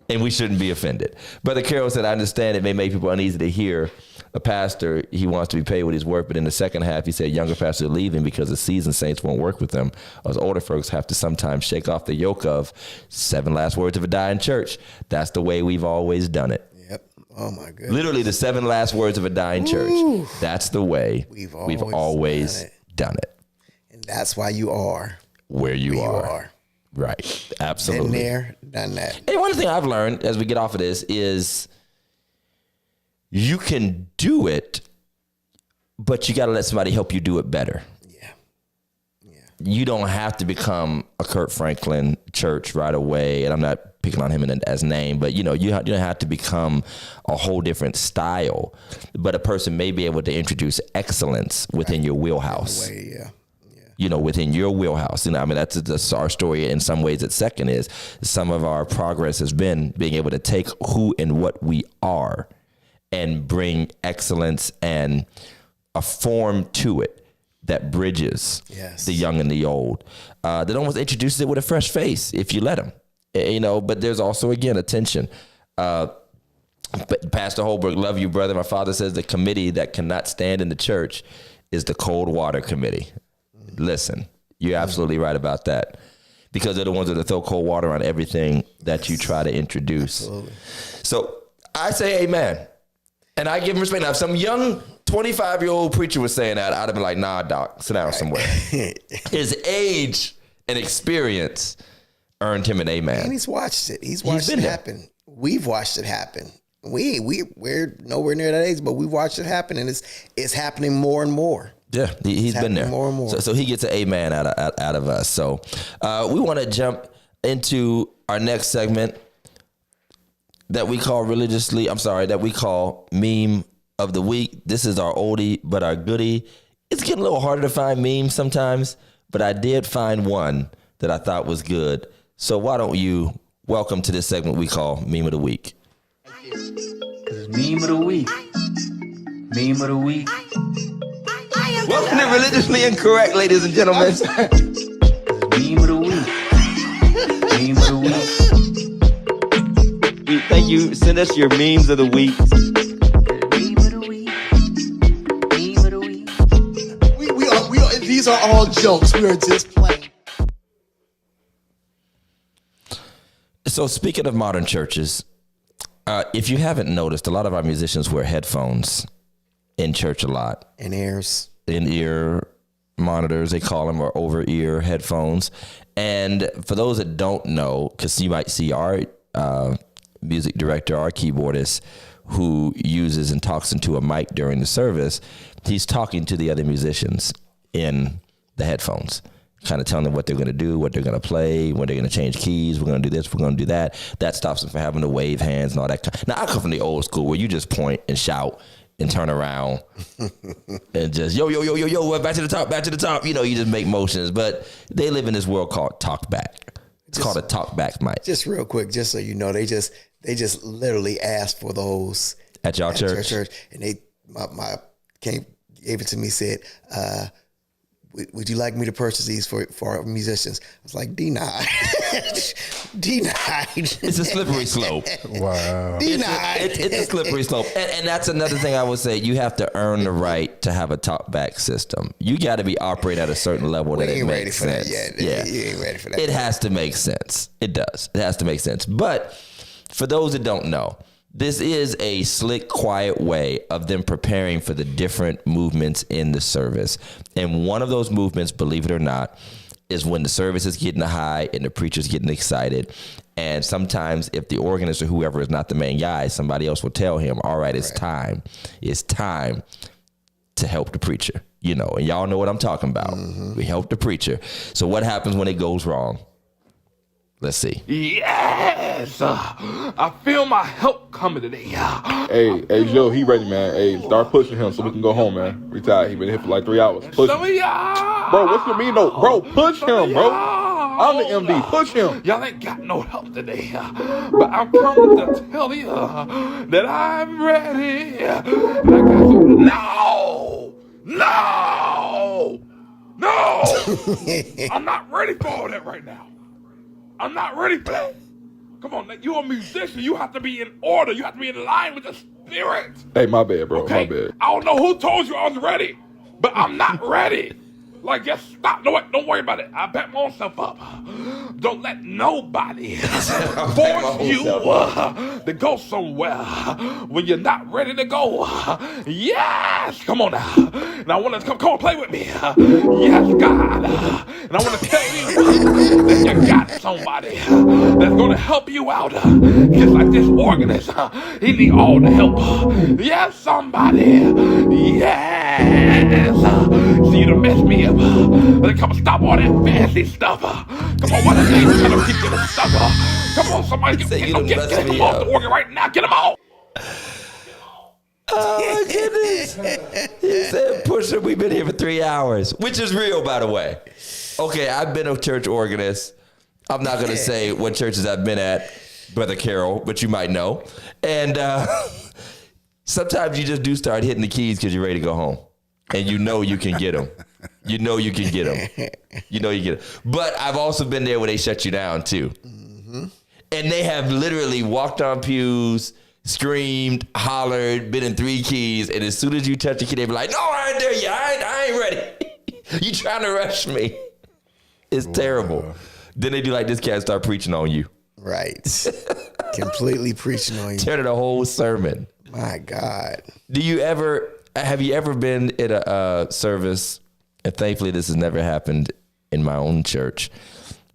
S1: And we shouldn't be offended. Brother Carroll said, I understand it may make people uneasy to hear a pastor, he wants to be paid what he's worth. But in the second half, he said younger pastors are leaving because the seasoned saints won't work with them. Us older folks have to sometimes shake off the yoke of 7 last words of a dying church. That's the way we've always done it.
S2: Yep. Oh, my goodness.
S1: Literally the 7 last words of a dying church. That's the way we've always done it.
S2: And that's why you are
S1: where you are. Right. Absolutely.
S2: Been there, done that.
S1: And one thing I've learned as we get off of this is you can do it, but you got to let somebody help you do it better.
S2: Yeah.
S1: you don't have to become a Kurt Franklin church right away. And I'm not picking on him as name, but you don't have to become a whole different style. But a person may be able to introduce excellence within your wheelhouse. Within your wheelhouse. That's our story. In some ways, it's second is some of our progress has been being able to take who and what we are and bring excellence and a form to it that bridges the young and the old. That almost introduces it with a fresh face if you let them. But there's also, again, a tension. But Pastor Holbrook, love you, brother. My father says the committee that cannot stand in the church is the cold water committee. Listen, you're absolutely right about that. Because they're the ones that throw cold water on everything that you try to introduce. Absolutely. So I say amen. And I give him respect. Now, if some young 25-year-old preacher was saying that, I'd have been like, nah, doc, sit down somewhere. His age and experience earned him an amen.
S2: And he's watched it. He's watched it happen. We've watched it happen. We're nowhere near that age, but we've watched it happen, and it's happening more and more.
S1: Yeah, he's been there
S2: more and more.
S1: So he gets an amen out of us. So we want to jump into our next segment that we call meme of the week. This is our oldie but our goodie. It's getting a little harder to find memes sometimes, but I did find one that I thought was good. So why don't you welcome to this segment we call Meme of the Week.
S5: Meme of the Week. Meme of the Week.
S1: Welcome to Religiously Incorrect, ladies and gentlemen.
S5: Meme of the Week. Meme of the Week.
S1: Thank you. Send us your memes of the week.
S5: Meme of the Week. Meme of the Week.
S6: We are, these are all jokes. We are just playing.
S1: So speaking of modern churches, if you haven't noticed, a lot of our musicians wear headphones in church a lot. In-ear monitors, they call them, or over-ear headphones. And for those that don't know, because you might see our music director, our keyboardist, who uses and talks into a mic during the service, he's talking to the other musicians in the headphones, kind of telling them what they're going to do, what they're going to play, when they're going to change keys, we're going to do this, we're going to do that. That stops them from having to wave hands and all that. Now, I come from the old school where you just point and shout and turn around and just, yo, back to the top. You just make motions. But they live in this world called talk back. It's called a talk back mic.
S2: Just real quick, just so you know, they just literally asked for those
S1: at y'all church.
S2: And they gave it to me, said, would you like me to purchase these for our musicians? I was like, denied. Denied.
S1: It's a slippery slope.
S3: Wow.
S2: Denied.
S1: It's a slippery slope. And that's another thing I would say. You have to earn the right to have a talkback system. You got to be operating at a certain level that it makes sense.
S2: You ain't ready for that.
S1: It has to make sense. It does. It has to make sense. But for those that don't know, this is a slick, quiet way of them preparing for the different movements in the service. And one of those movements, believe it or not, is when the service is getting high and the preacher's getting excited. And sometimes if the organist or whoever is not the main guy, somebody else will tell him, all right, it's time. It's time to help the preacher. And y'all know what I'm talking about. Mm-hmm. We help the preacher. So what happens when it goes wrong? Let's see.
S7: Yes! I feel my help coming today.
S8: Hey, Joe, he ready, man. Hey, start pushing him so we can go home, man. Retired. He been here for like 3 hours. Push him. Bro, what's your mean, though? Bro, push him, bro. I'm the MD. Push him.
S7: Y'all ain't got no help today. But I'm coming to tell you that I'm ready. And I got some... No! I'm not ready for all that right now. I'm not ready for that. Come on, you're a musician. You have to be in order. You have to be in line with the spirit.
S8: Hey, my bad, bro.
S7: Okay?
S8: My bad.
S7: I don't know who told you I was ready, but I'm not ready. Like, just stop. Don't worry about it. I back myself up. Don't let nobody force you to go somewhere when you're not ready to go. Yes! Come on now. Now I want to come on, play with me. Yes, God. And I want to tell you that you got somebody that's going to help you out. Just like this organist. He need all the help. Yes, somebody. Yes. See, you done messed me up. But come on, stop all that fancy stuff. Come on, what are they trying to keep getting stuck? Come on, somebody get them off the organ right now. Get them off.
S1: Oh, my goodness. He said, Pusha, we've been here for 3 hours, which is real, by the way. Okay, I've been a church organist. I'm not going to say what churches I've been at, Brother Carol, but you might know. And sometimes you just do start hitting the keys because you're ready to go home. And you know you can get them. You know you can get them. You know you get them. But I've also been there where they shut you down, too. Mm-hmm. And they have literally walked on pews, screamed, hollered, been in 3 keys, and as soon as you touch the key, they be like, no, I ain't there yet. I ain't ready. You trying to rush me. It's terrible. Then they do like this cat start preaching on you.
S2: Right. Completely preaching on you.
S1: Turning the whole sermon.
S2: My God.
S1: Have you ever been in a service, and thankfully this has never happened in my own church,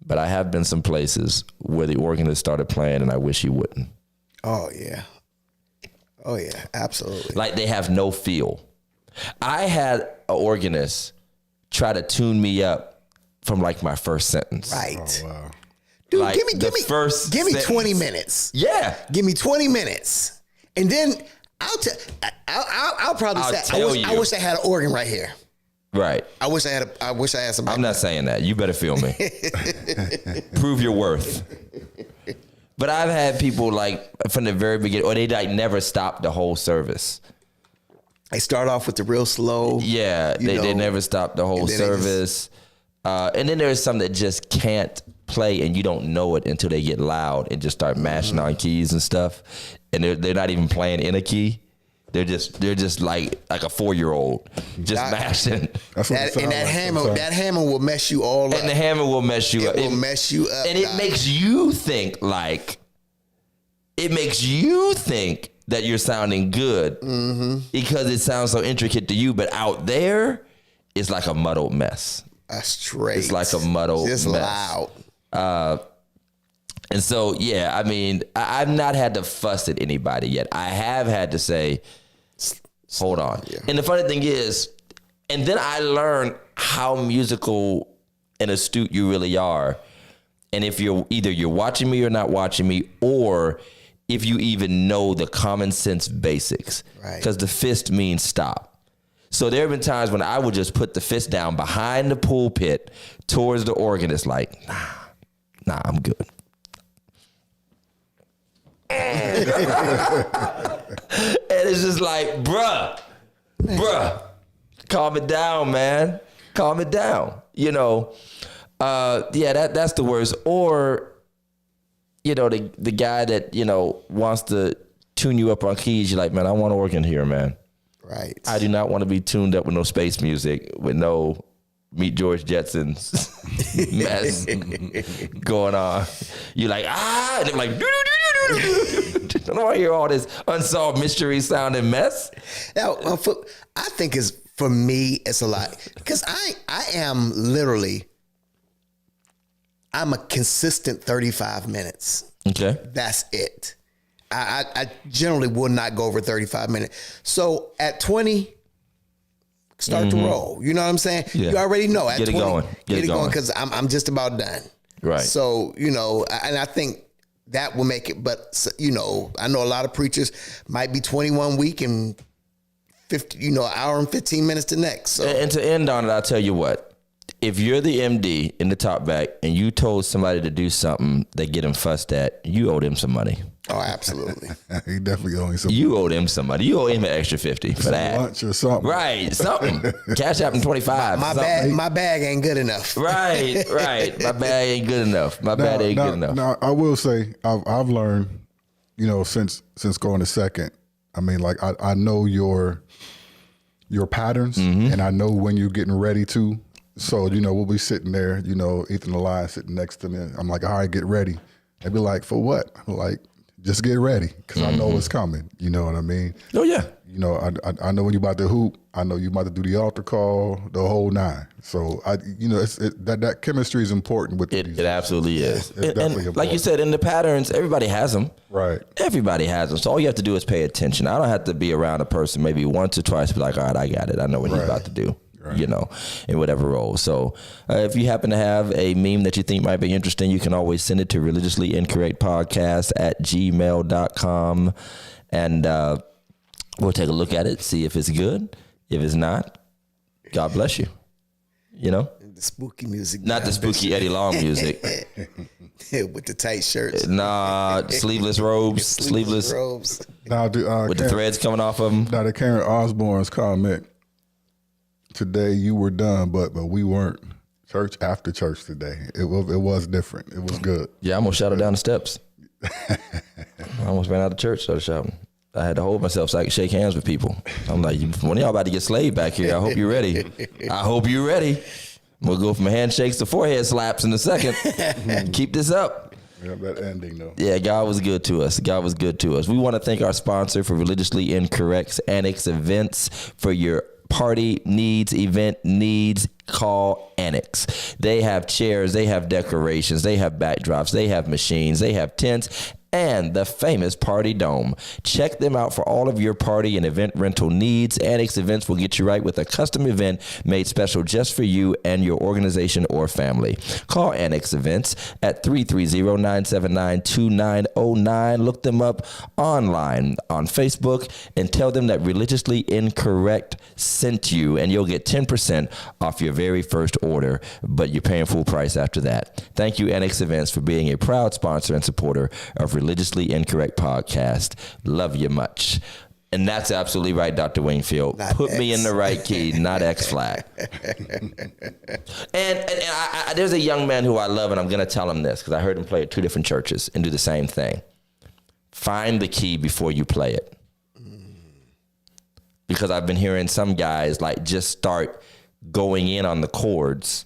S1: but I have been some places where the organist started playing and I wish he wouldn't.
S2: Oh, yeah. Oh, yeah, absolutely.
S1: Like they have no feel. I had an organist try to tune me up from like my first sentence.
S2: Right.
S3: Oh, wow.
S2: Dude,
S1: Like
S2: give me
S1: first
S2: 20 minutes.
S1: Yeah.
S2: Give me 20 minutes. And then I'll probably say, I wish I had an organ right here.
S1: Right.
S2: I wish I had somebody.
S1: I'm not saying that. You better feel me. Prove your worth. But I've had people like from the very beginning, or they like never stop the whole service.
S2: They start off with the real slow.
S1: Yeah, they never stop the whole service. And then there's some that just can't play, and you don't know it until they get loud and just start mashing on keys and stuff. And they're not even playing in a key. They're just like a 4-year-old just mashing.
S2: That hammer will mess you all up.
S1: And the hammer will mess you up.
S2: It will mess you up.
S1: And it makes you think that you're sounding good because it sounds so intricate to you, but out there, it's like a muddled mess.
S2: Straight.
S1: It's like a muddled
S2: just
S1: mess.
S2: Loud.
S1: And so, yeah, I mean, I've not had to fuss at anybody yet. I have had to say, hold on. Yeah. And the funny thing is, and then I learned how musical and astute you really are. And if you're watching me or not watching me, or if you even know the common sense basics. Right. Because the fist means stop. So there have been times when I would just put the fist down behind the pulpit towards the organist, like, nah, I'm good. And it's just like, bruh, calm it down, man. Calm it down. You know, that's the worst. Or, you know, the guy that, you know, wants to tune you up on keys, you're like, man, I want an organ here, man.
S2: Right.
S1: I do not want to be tuned up with no space music, with no Meet George Jetson's mess going on. You're like, and they're like, I don't want to hear all this unsolved mystery sounding mess.
S2: Now, I think for me, it's a lot. Because I am literally, I'm a consistent 35 minutes.
S1: Okay.
S2: That's it. I generally will not go over 35 minutes. So at 20, start to roll. You know what I'm saying? Yeah. You already know. At
S1: Get
S2: 20,
S1: it going. Get it going.
S2: Because I'm just about done.
S1: Right.
S2: So, you know, and I think that will make it. But, you know, I know a lot of preachers might be 21 week and 50, you know, an hour and 15 minutes to next. So.
S1: And to end on it, I'll tell you what. If you're the MD in the top back and you told somebody to do something that get them fussed at, you owe them some money.
S2: Oh, absolutely.
S3: He definitely owe him some.
S1: You owe them some money. You owe him an extra 50 for that.
S3: Lunch or something.
S1: Right, something. Cash out in 25.
S2: My bag ain't good enough.
S1: Right. My bag ain't good enough. Good enough.
S3: Now, I will say, I've learned, you know, since going to second, I mean, like, I know your patterns, and I know when you're getting ready to. So, you know, we'll be sitting there, you know, Ethan the Lion sitting next to me. I'm like, all right, get ready. They'd be like, for what? I'm like, just get ready, because I know it's coming. You know what I mean?
S1: Oh, yeah.
S3: You know, I know when you're about to hoop. I know you're about to do the altar call, the whole nine. So, that chemistry is important with
S1: it. It absolutely is.
S3: It's definitely important.
S1: Like you said, in the patterns, everybody has them.
S3: Right.
S1: Everybody has them. So all you have to do is pay attention. I don't have to be around a person maybe once or twice, be like, all right, I got it. I know what he's about to do. you know, in whatever role. So if you happen to have a meme that you think might be interesting, you can always send it to religiouslyincorrectpodcast@gmail.com. And we'll take a look at it, see if it's good. If it's not, God bless you. You know?
S2: The spooky music.
S1: Not the spooky Eddie Long music.
S2: With the tight shirts.
S1: Nah, sleeveless robes. Sleeveless
S2: robes.
S3: Now,
S1: with the threads coming off of them.
S3: Now, the Karen Osborne's comment, today you were done, but we weren't. Church after church today. It was different. It was good.
S1: Yeah, I almost shouted down the steps. I almost ran out of church, started shouting. I had to hold myself so I could shake hands with people. I'm like, one of y'all about to get slayed back here. I hope you're ready. I hope you're ready. We'll go from handshakes to forehead slaps in a second. Keep this up.
S3: Yeah, that ending though.
S1: Yeah, God was good to us. God was good to us. We want to thank our sponsor for Religiously Incorrect's Annex Events. For your party needs, event needs, call Annex. They have chairs, they have decorations, they have backdrops, they have machines, they have tents, and the famous Party Dome. Check them out for all of your party and event rental needs. Annex Events will get you right with a custom event made special just for you and your organization or family. Call Annex Events at 330-979-2909. Look them up online on Facebook and tell them that Religiously Incorrect sent you, and you'll get 10% off your very first order, but you're paying full price after that. Thank you, Annex Events, for being a proud sponsor and supporter of Religiously Incorrect Podcast. Love you much. And that's absolutely right, Dr. Wingfield.
S2: Not
S1: Put
S2: X.
S1: me in the right key, not X flat. and I, there's a young man who I love, and I'm going to tell him this because I heard him play at 2 different churches and do the same thing. Find the key before you play it. Because I've been hearing some guys like just start going in on the chords,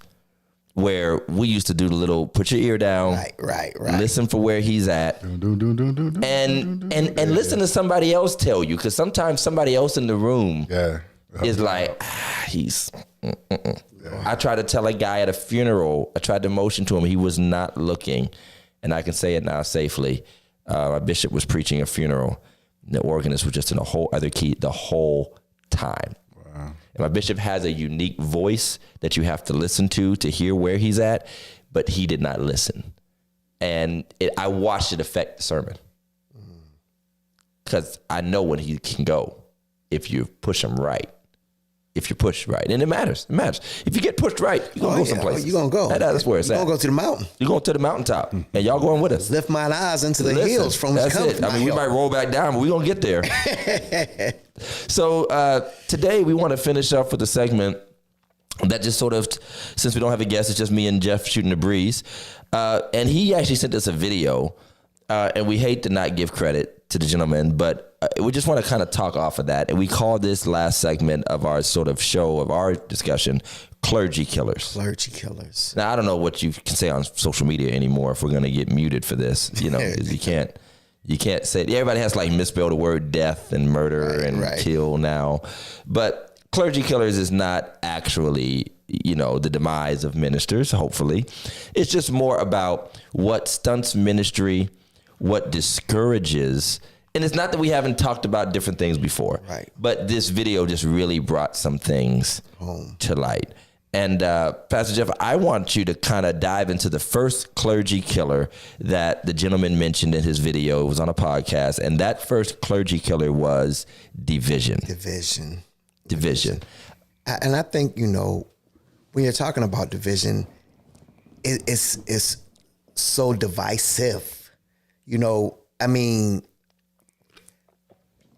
S1: where we used to do the little put your ear down,
S2: right.
S1: listen for where he's at, and listen to somebody else tell you, because sometimes somebody else in the room is like, he's. I tried to tell a guy at a funeral, I tried to motion to him, he was not looking, and I can say it now safely. My bishop was preaching a funeral, and the organist was just in a whole other key the whole time. And my bishop has a unique voice that you have to listen to hear where he's at, but he did not listen. And I watched it affect the sermon. Because I know when he can go if you push him right. If you push right. And it matters. It matters. If you get pushed right, you're going to go someplace.
S2: You're going to go.
S1: That's where it's at.
S2: You're going to go to the mountain.
S1: You're going to the mountaintop. And y'all going with us.
S2: Lift mine eyes into the hills from which comes my help.
S1: We might roll back down, but we're going to get there. So today we want to finish up with a segment that just sort of, since we don't have a guest, it's just me and Jeff shooting the breeze. And he actually sent us a video. And we hate to not give credit to the gentleman, but we just want to kind of talk off of that. And we call this last segment of our sort of show, of our discussion, Clergy Killers.
S2: Clergy Killers.
S1: Now, I don't know what you can say on social media anymore if we're going to get muted for this, you know, because you can't say it. Everybody has to like misspell the word death and murder and kill now. But Clergy Killers is not actually, you know, the demise of ministers, hopefully. It's just more about what stunts ministry, what discourages. And it's not that we haven't talked about different things before, but this video just really brought some things to light. And Pastor Jeff, I want you to kind of dive into the first clergy killer that the gentleman mentioned in his video. It was on a podcast. And that first clergy killer was division. Division.
S2: And I think, you know, when you're talking about division, it's so divisive. You know, I mean,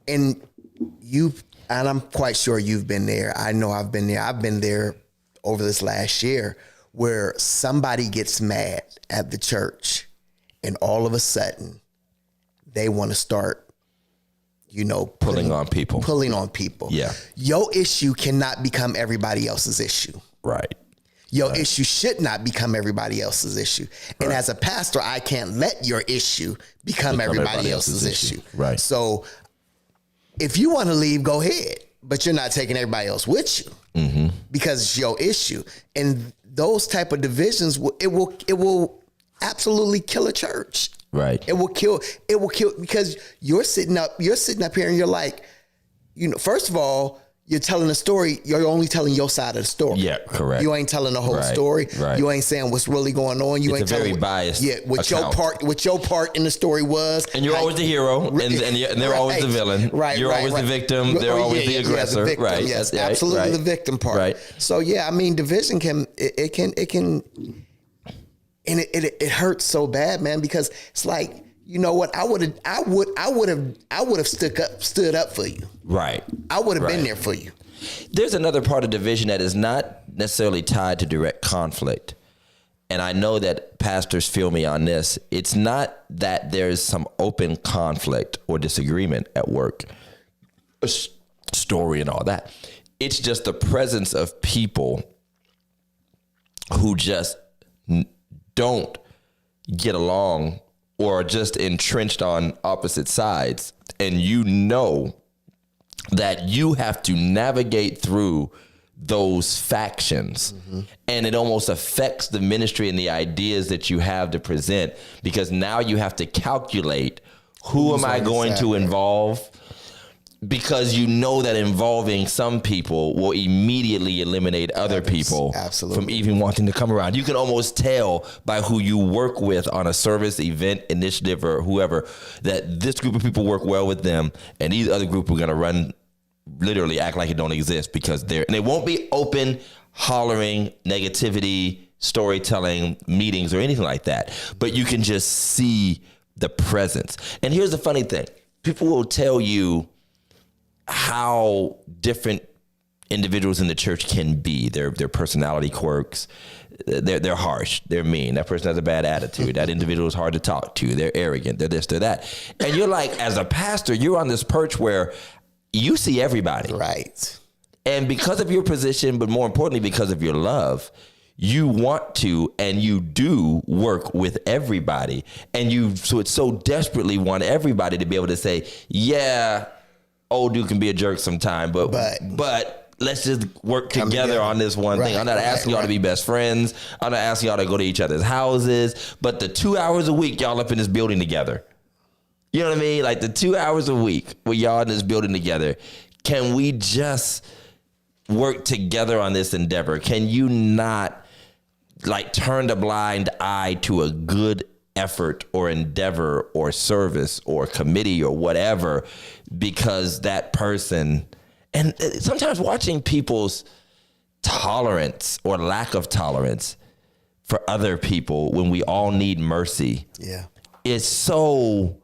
S2: and I'm quite sure you've been there. I know I've been there. I've been there over this last year where somebody gets mad at the church and all of a sudden they want to start, you know,
S1: pulling on people.
S2: Yeah. Your issue cannot become everybody else's issue.
S1: Right.
S2: Your issue should not become everybody else's issue. And as a pastor, I can't let your issue become everybody else's issue.
S1: Right.
S2: So if you want to leave, go ahead. But you're not taking everybody else with you because it's your issue. And those type of divisions, it will absolutely kill a church.
S1: Right.
S2: It will kill because you're sitting up here and you're like, you know, first of all, you're telling a story, you're only telling your side of the story.
S1: Yeah, correct.
S2: You ain't telling the whole
S1: Right,
S2: story.
S1: right.
S2: You ain't saying what's really going on. You
S1: It's
S2: ain't
S1: a very
S2: telling
S1: biased
S2: what your part in the story was.
S1: And you're always the hero, and they're always the villain.
S2: Right.
S1: You're always the victim. They're always the aggressor.
S2: The victim,
S1: right.
S2: Yes,
S1: That's
S2: absolutely
S1: right.
S2: the victim part.
S1: Right.
S2: So yeah, I mean, division can, and it hurts so bad, man, because it's like, you know what? I would have stood up for you.
S1: Right.
S2: I would have been there for you.
S1: There's another part of division that is not necessarily tied to direct conflict. And I know that pastors feel me on this. It's not that there's some open conflict or disagreement at work, a story and all that. It's just the presence of people who just don't get along or are just entrenched on opposite sides. And you know that you have to navigate through those factions. Mm-hmm. And it almost affects the ministry and the ideas that you have to present, because now you have to calculate who am I going to involve, because you know that involving some people will immediately eliminate other people from even wanting to come around. You can almost tell by who you work with on a service, event, initiative, or whoever, that this group of people work well with them, and these other group are going to run, literally act like it don't exist, because and it won't be open, hollering, negativity, storytelling, meetings, or anything like that. But you can just see the presence. And here's the funny thing. People will tell you how different individuals in the church can be, their personality quirks. They're harsh, they're mean, that person has a bad attitude, that individual is hard to talk to, they're arrogant, they're this, they're that. And you're like, as a pastor, you're on this perch where you see everybody. Right. And because of your position, but more importantly, because of your love, you want to, and you do work with everybody. And you so desperately want everybody to be able to say, yeah, old dude can be a jerk sometime, but let's just work together on this one thing. I'm not asking y'all to be best friends. I'm not asking y'all to go to each other's houses, but the 2 hours a week y'all up in this building together. You know what I mean? Like the 2 hours a week where y'all in this building together, can we just work together on this endeavor? Can you not like turn a blind eye to a good effort or endeavor or service or committee or whatever, because that person, and sometimes watching people's tolerance or lack of tolerance for other people when we all need mercy. Yeah. It's so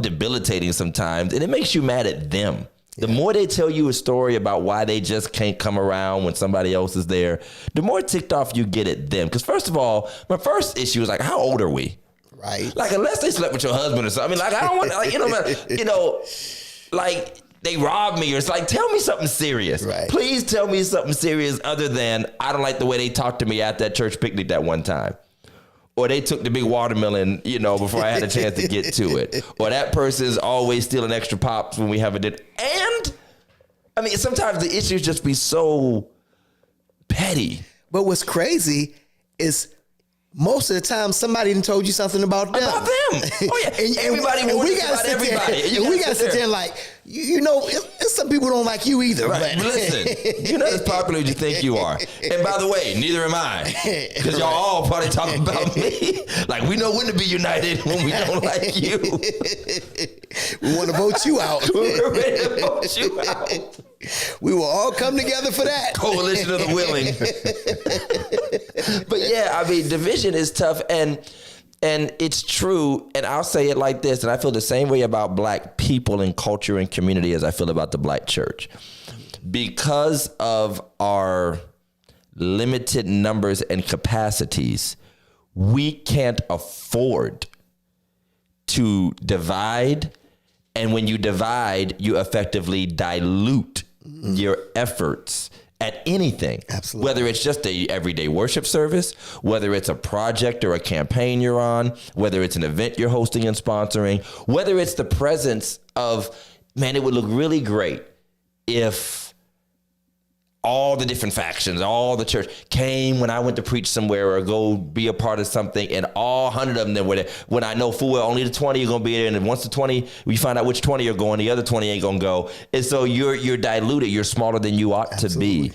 S1: debilitating sometimes, and it makes you mad at them. The more they tell you a story about why they just can't come around when somebody else is there, the more ticked off you get at them. Because first of all, my first issue is like, how old are we? Right. Like, unless they slept with your husband or something. I mean, like, I don't want, like, like they robbed me, or it's like, tell me something serious. Right. Please tell me something serious other than I don't like the way they talked to me at that church picnic that one time. Or they took the big watermelon, before I had a chance to get to it. Or that person's always stealing extra pops when we have a dinner. And, I mean, sometimes the issues just be so petty.
S2: But what's crazy is most of the time somebody done told you something about them.
S1: About them. Oh, yeah. And everybody warns about everybody.
S2: And we got to sit there like, some people don't like you either.
S1: Right. But listen, you're not as popular as you think you are. And by the way, neither am I. Because y'all all probably talking about me. Like, we know when to be united when we don't like you.
S2: We want to vote you out.
S1: We're ready to vote you out.
S2: We will all come together for that.
S1: Coalition of the willing. But yeah, I mean, division is tough, and it's true. And I'll say it like this, and I feel the same way about black people and culture and community as I feel about the black church. Because of our limited numbers and capacities, we can't afford to divide. And when you divide, you effectively dilute your efforts at anything. Absolutely. Whether it's just a everyday worship service, whether it's a project or a campaign you're on, whether it's an event you're hosting and sponsoring, whether it's the presence of, man, it would look really great if all the different factions, all the church came when I went to preach somewhere or go be a part of something, and all 100 of them were there. When I know full well only the 20 are going to be there, and then once the 20, we find out which 20 are going, the other 20 ain't going to go. And so you're diluted. You're smaller than you ought to be.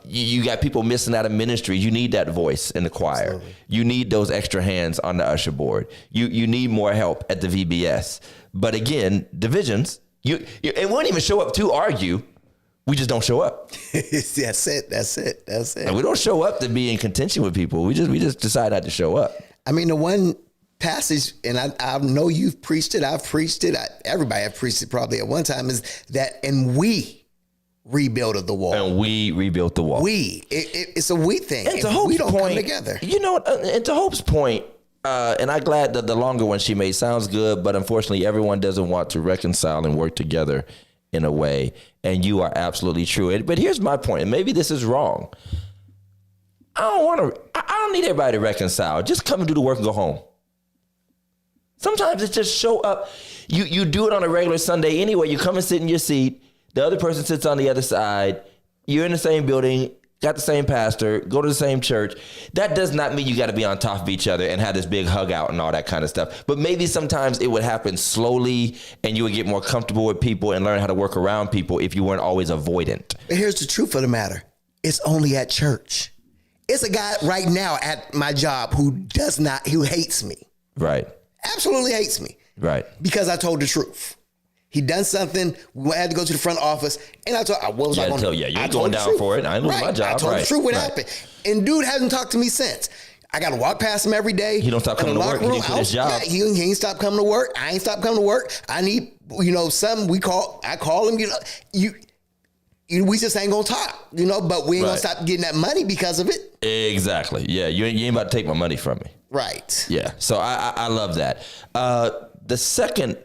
S1: You got people missing out of ministry. You need that voice in the choir. Absolutely. You need those extra hands on the usher board. You need more help at the VBS. But again, divisions, and we won't even show up to argue. We just don't show up.
S2: That's it.
S1: And we don't show up to be in contention with people. We just decide not to show up.
S2: I mean, the one passage, and I know you've preached it, I've preached it, everybody have preached it probably at one time, is that, and we rebuilt the wall.
S1: And we rebuilt the wall.
S2: It's a we thing.
S1: And to Hope's
S2: don't
S1: point,
S2: come together.
S1: You know, and to Hope's point, and I'm glad that the longer one she made sounds good, but unfortunately everyone doesn't want to reconcile and work together in a way. And you are absolutely true. But here's my point, and maybe this is wrong. I don't need everybody to reconcile. Just come and do the work and go home. Sometimes it's just show up. You do it on a regular Sunday anyway. You come and sit in your seat. The other person sits on the other side. You're in the same building, got the same pastor, go to the same church. That does not mean you got to be on top of each other and have this big hug out and all that kind of stuff. But maybe sometimes it would happen slowly and you would get more comfortable with people and learn how to work around people if you weren't always avoidant.
S2: But here's the truth of the matter. It's only at church. It's a guy right now at my job who hates me.
S1: Right.
S2: Absolutely hates me.
S1: Right.
S2: Because I told the truth. He done something. We had to go to the front office, and I told, what was I going to do?
S1: Yeah, you're going down for it. I ain't losing my job.
S2: I told the truth what happened. And dude hasn't talked to me since. I got to walk past him every day.
S1: He don't stop coming to work. He didn't quit his job.
S2: He ain't stopped coming to work. I ain't stopped coming to work. I need, something I call him, we just ain't going to talk, but we ain't going to stop getting that money because of it.
S1: Exactly. Yeah, you ain't about to take my money from me.
S2: Right.
S1: Yeah, so I love that. The second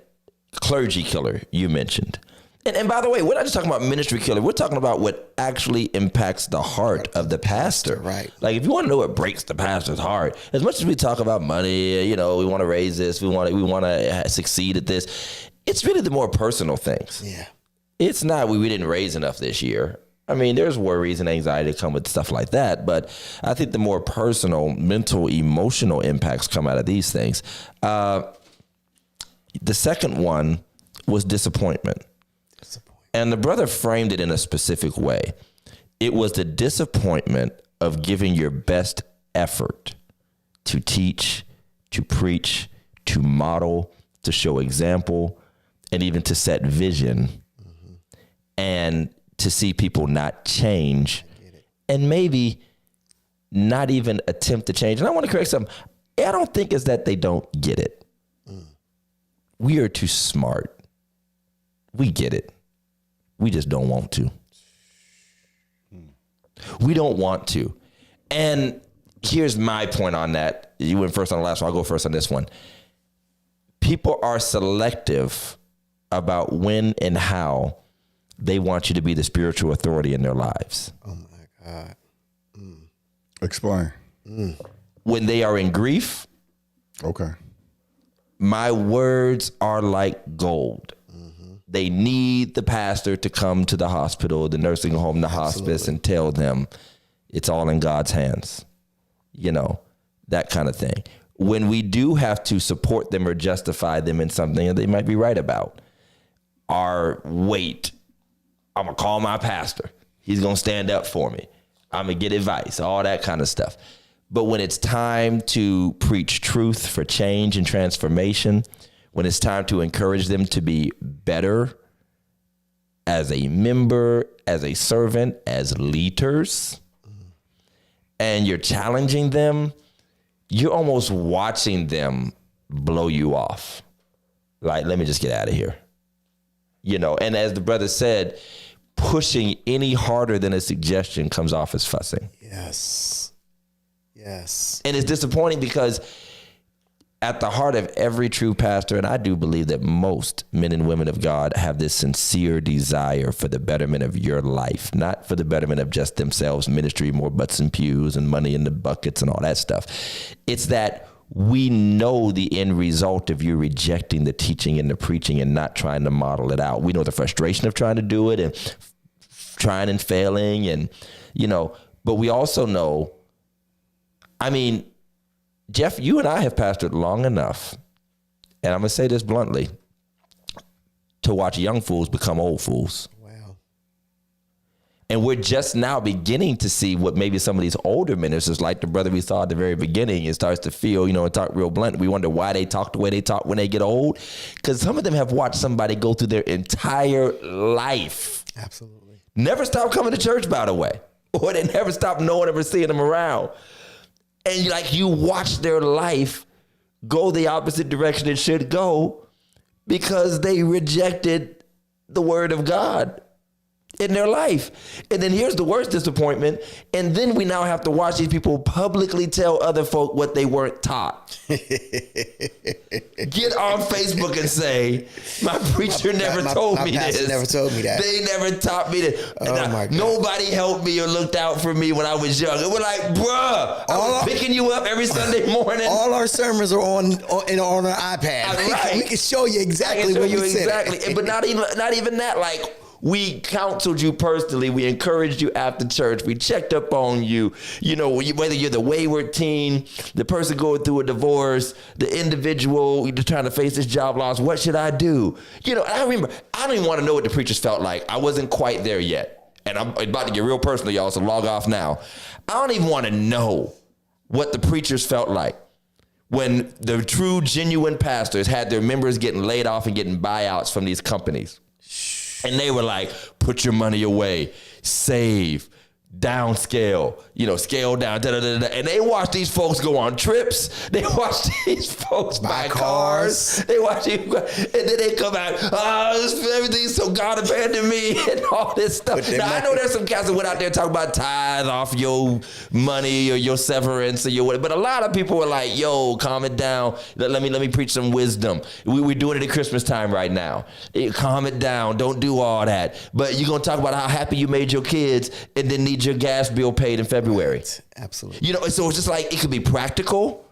S1: clergy killer you mentioned. And by the way, we're not just talking about ministry killer. We're talking about what actually impacts the heart of the pastor.
S2: Right.
S1: Like if you want to know what breaks the pastor's heart, as much as we talk about money, we want to raise this, we want to succeed at this. It's really the more personal things.
S2: Yeah.
S1: It's not we didn't raise enough this year. I mean, there's worries and anxiety that come with stuff like that, but I think the more personal, mental, emotional impacts come out of these things. The second one was disappointment. And the brother framed it in a specific way. It was the disappointment of giving your best effort to teach, to preach, to model, to show example, and even to set vision, and to see people not change and maybe not even attempt to change. And I want to correct something. I don't think it's that they don't get it. We are too smart. We get it. We just don't want to. We don't want to. And here's my point on that. You went first on the last one. I'll go first on this one. People are selective about when and how they want you to be the spiritual authority in their lives.
S2: Oh my God.
S3: Explain.
S1: When they are in grief.
S3: Okay.
S1: My words are like gold. They need the pastor to come to the hospital, the nursing home, the hospice, and tell them it's all in God's hands. That kind of thing. When we do have to support them or justify them in something that they might be right about, I'm going to call my pastor. He's going to stand up for me. I'm going to get advice, all that kind of stuff. But when it's time to preach truth for change and transformation, when it's time to encourage them to be better as a member, as a servant, as leaders, and you're challenging them, you're almost watching them blow you off. Like, let me just get out of here. And as the brother said, pushing any harder than a suggestion comes off as fussing.
S2: Yes.
S1: And it's disappointing because at the heart of every true pastor, and I do believe that most men and women of God have this sincere desire for the betterment of your life, not for the betterment of just themselves, ministry, more butts and pews and money in the buckets and all that stuff. It's that we know the end result of you rejecting the teaching and the preaching and not trying to model it out. We know the frustration of trying to do it and trying and failing, and but we also know, I mean, Jeff, you and I have pastored long enough, and I'm gonna say this bluntly, to watch young fools become old fools.
S2: Wow.
S1: And we're just now beginning to see what maybe some of these older ministers, like the brother we saw at the very beginning, it starts to feel, and talk real blunt. We wonder why they talk the way they talk when they get old. Because some of them have watched somebody go through their entire life.
S2: Absolutely.
S1: Never stop coming to church, by the way. Or they never stop knowing or seeing them around. And you watch their life go the opposite direction it should go because they rejected the word of God in their life. And then here's the worst disappointment. And then we now have to watch these people publicly tell other folk what they weren't taught. Get on Facebook and say, my preacher never told me this.
S2: Never told me that.
S1: They never taught me this.
S2: Oh my God.
S1: Nobody helped me or looked out for me when I was young. It was like, bruh, I was picking you up every Sunday morning.
S2: All our sermons are on our iPad.
S1: Right.
S2: We can show you exactly what you said.
S1: Exactly. But not even that. Like, we counseled you personally. We encouraged you after church. We checked up on you. Whether you're the wayward teen, the person going through a divorce, the individual you're trying to face this job loss. What should I do? I remember, I don't even want to know what the preachers felt like. I wasn't quite there yet. And I'm about to get real personal, y'all, so log off now. I don't even want to know what the preachers felt like when the true, genuine pastors had their members getting laid off and getting buyouts from these companies. And they were like, put your money away, save, downscale, scale down, da-da-da-da. And they watch these folks go on trips. They watch these folks buy cars. They watch and then they come out, everything's so God abandoned me and all this stuff. Now, I know there's some cats that went out there talking about tithe off your money or your severance or your whatever. But a lot of people were like, yo, calm it down. Let me preach some wisdom. We're doing it at Christmas time right now. Calm it down. Don't do all that. But you're going to talk about how happy you made your kids and then need your gas bill paid in February.
S2: Right. Absolutely.
S1: So it's just like, it could be practical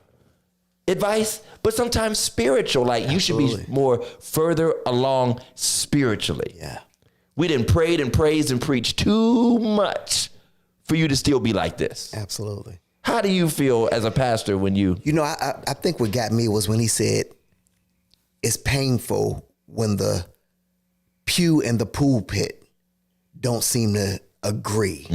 S1: advice, but sometimes spiritual. Like, you should be more further along spiritually.
S2: Yeah.
S1: We done prayed and praised and preached too much for you to still be like this.
S2: Absolutely.
S1: How do you feel as a pastor when you...
S2: I think what got me was when he said, it's painful when the pew and the pulpit don't seem to agree.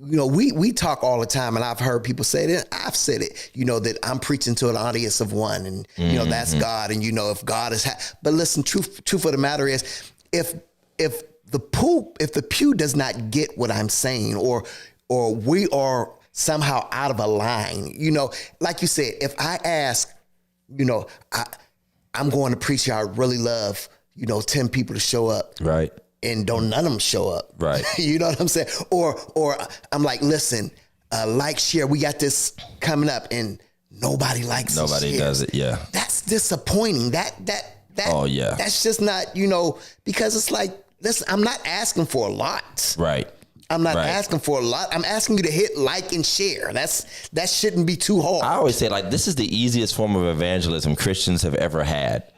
S2: We talk all the time, and I've heard people say that. I've said it, that I'm preaching to an audience of one, and that's God, and if God is, but listen, truth of the matter is, if the pew does not get what I'm saying, or we are somehow out of a line, like you said, if I ask, I'm going to preach here, I really love, 10 people to show up,
S1: right?
S2: And don't none of them show up.
S1: Right.
S2: You know what I'm saying? Or I'm like, listen, share. We got this coming up and nobody likes it.
S1: Nobody does it. Yeah.
S2: That's disappointing. Oh yeah. That's just not, because it's like, listen, I'm not asking for a lot.
S1: Right.
S2: I'm not asking for a lot. I'm asking you to hit like and share. That shouldn't be too hard.
S1: I always say, this is the easiest form of evangelism Christians have ever had.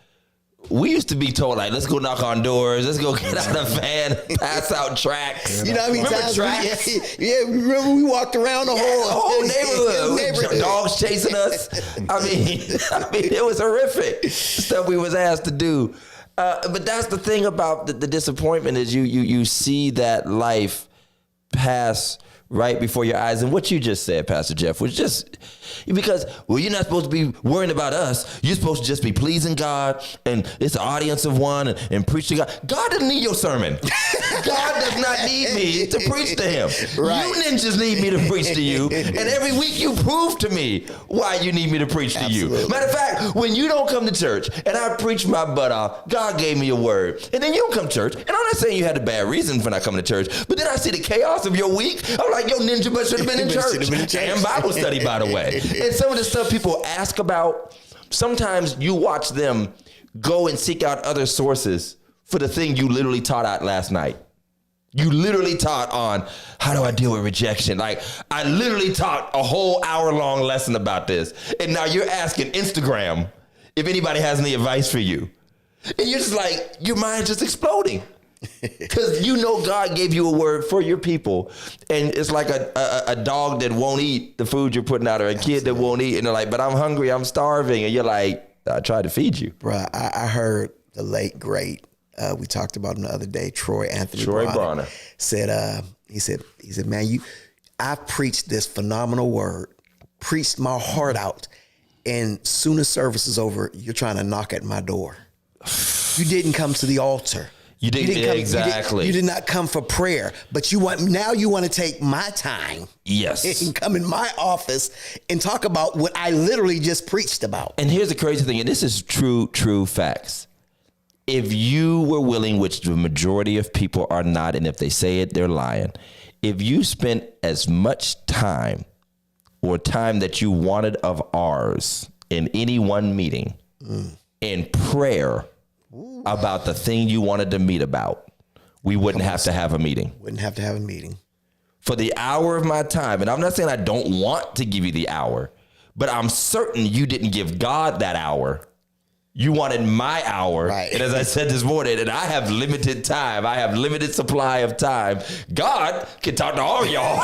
S1: We used to be told, let's go knock on doors, let's go get out of the van, pass out tracts.
S2: You know what I mean?
S1: Remember tracts?
S2: Remember we walked around the whole
S1: neighborhood. Dogs chasing us. I mean, it was horrific stuff we was asked to do. But that's the thing about the disappointment is you see that life pass right before your eyes. And what you just said, Pastor Jeff, was just because, you're not supposed to be worrying about us. You're supposed to just be pleasing God, and it's an audience of one, and preach to God. God doesn't need your sermon. God does not need me to preach to him. Right. You ninjas need me to preach to you, and every week you prove to me why you need me to preach to you. Matter of fact, when you don't come to church, and I preach my butt off, God gave me a word, and then you don't come to church, and I'm not saying you had a bad reason for not coming to church, but then I see the chaos of your week. I'm like, yo, ninja butt should have been in church. And Bible study, by the way. And some of the stuff people ask about, sometimes you watch them go and seek out other sources for the thing you literally taught out last night. You literally taught on how do I deal with rejection. I literally taught a whole hour-long lesson about this. And now you're asking Instagram if anybody has any advice for you. And you're just like, your mind's just exploding. Because you know God gave you a word for your people. And it's like a dog that won't eat the food you're putting out, or a kid that won't eat. And they're like, but I'm hungry, I'm starving. And you're like, I tried to feed you.
S2: Bruh, I heard the late, great, we talked about him the other day, Troy Bronner. Said, he said, man, I preached this phenomenal word, preached my heart out. And soon as service is over, you're trying to knock at my door. You didn't come to the altar.
S1: You didn't come, exactly.
S2: You did not come for prayer, but you want to take my time.
S1: Yes.
S2: And come in my office and talk about what I literally just preached about.
S1: And here's the crazy thing, and this is true facts. If you were willing, which the majority of people are not, and if they say it, they're lying. If you spent as much time or time that you wanted of ours in any one meeting in prayer about the thing you wanted to meet about, we wouldn't have to have a meeting.
S2: Wouldn't have to have a meeting.
S1: For the hour of my time, and I'm not saying I don't want to give you the hour, but I'm certain you didn't give God that hour. You wanted my hour.
S2: Right.
S1: And as I said this morning, and I have limited time. I have limited supply of time. God can talk to all y'all.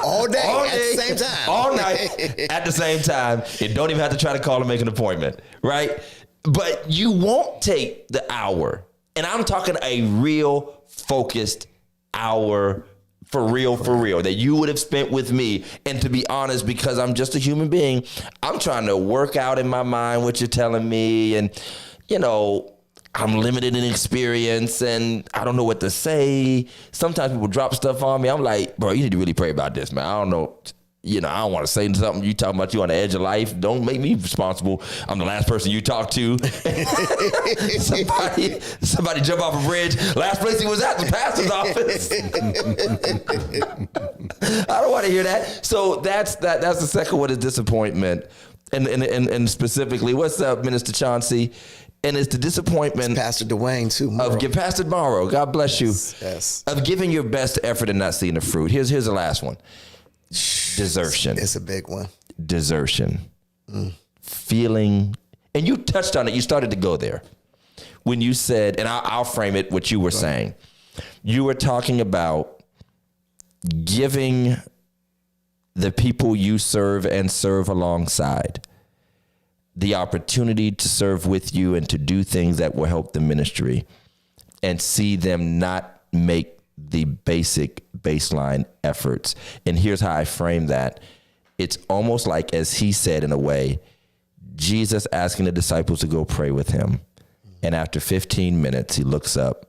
S2: all day at the same time.
S1: All night at the same time. And don't even have to try to call and make an appointment. Right? But you won't take the hour. And I'm talking a real focused hour for real, that you would have spent with me. And to be honest, because I'm just a human being, I'm trying to work out in my mind what you're telling me. And, you know, I'm limited in experience and I don't know what to say. Sometimes people drop stuff on me. I'm like, bro, you need to really pray about this, man. I don't know. You know, I don't want to say something. You talking about you on the edge of life. Don't make me responsible. I'm the last person you talk to. somebody jump off a bridge. Last place he was at, the pastor's office. I don't want to hear that. So that's the second one, is disappointment. And specifically, what's up, Minister Chauncey? And it's the disappointment.
S2: It's Pastor Dwayne too.
S1: Pastor Morrow, God bless you.
S2: Yes.
S1: Of giving your best effort and not seeing the fruit. Here's the last one. Desertion.
S2: It's a big one.
S1: Desertion. Feeling, and you touched on it. You started to go there when you said, and I'll frame it what you were saying. You were talking about giving the people you serve and serve alongside the opportunity to serve with you and to do things that will help the ministry, and see them not make the baseline efforts. And here's how I frame that. It's almost like, as he said in a way, Jesus asking the disciples to go pray with him. And after 15 minutes, he looks up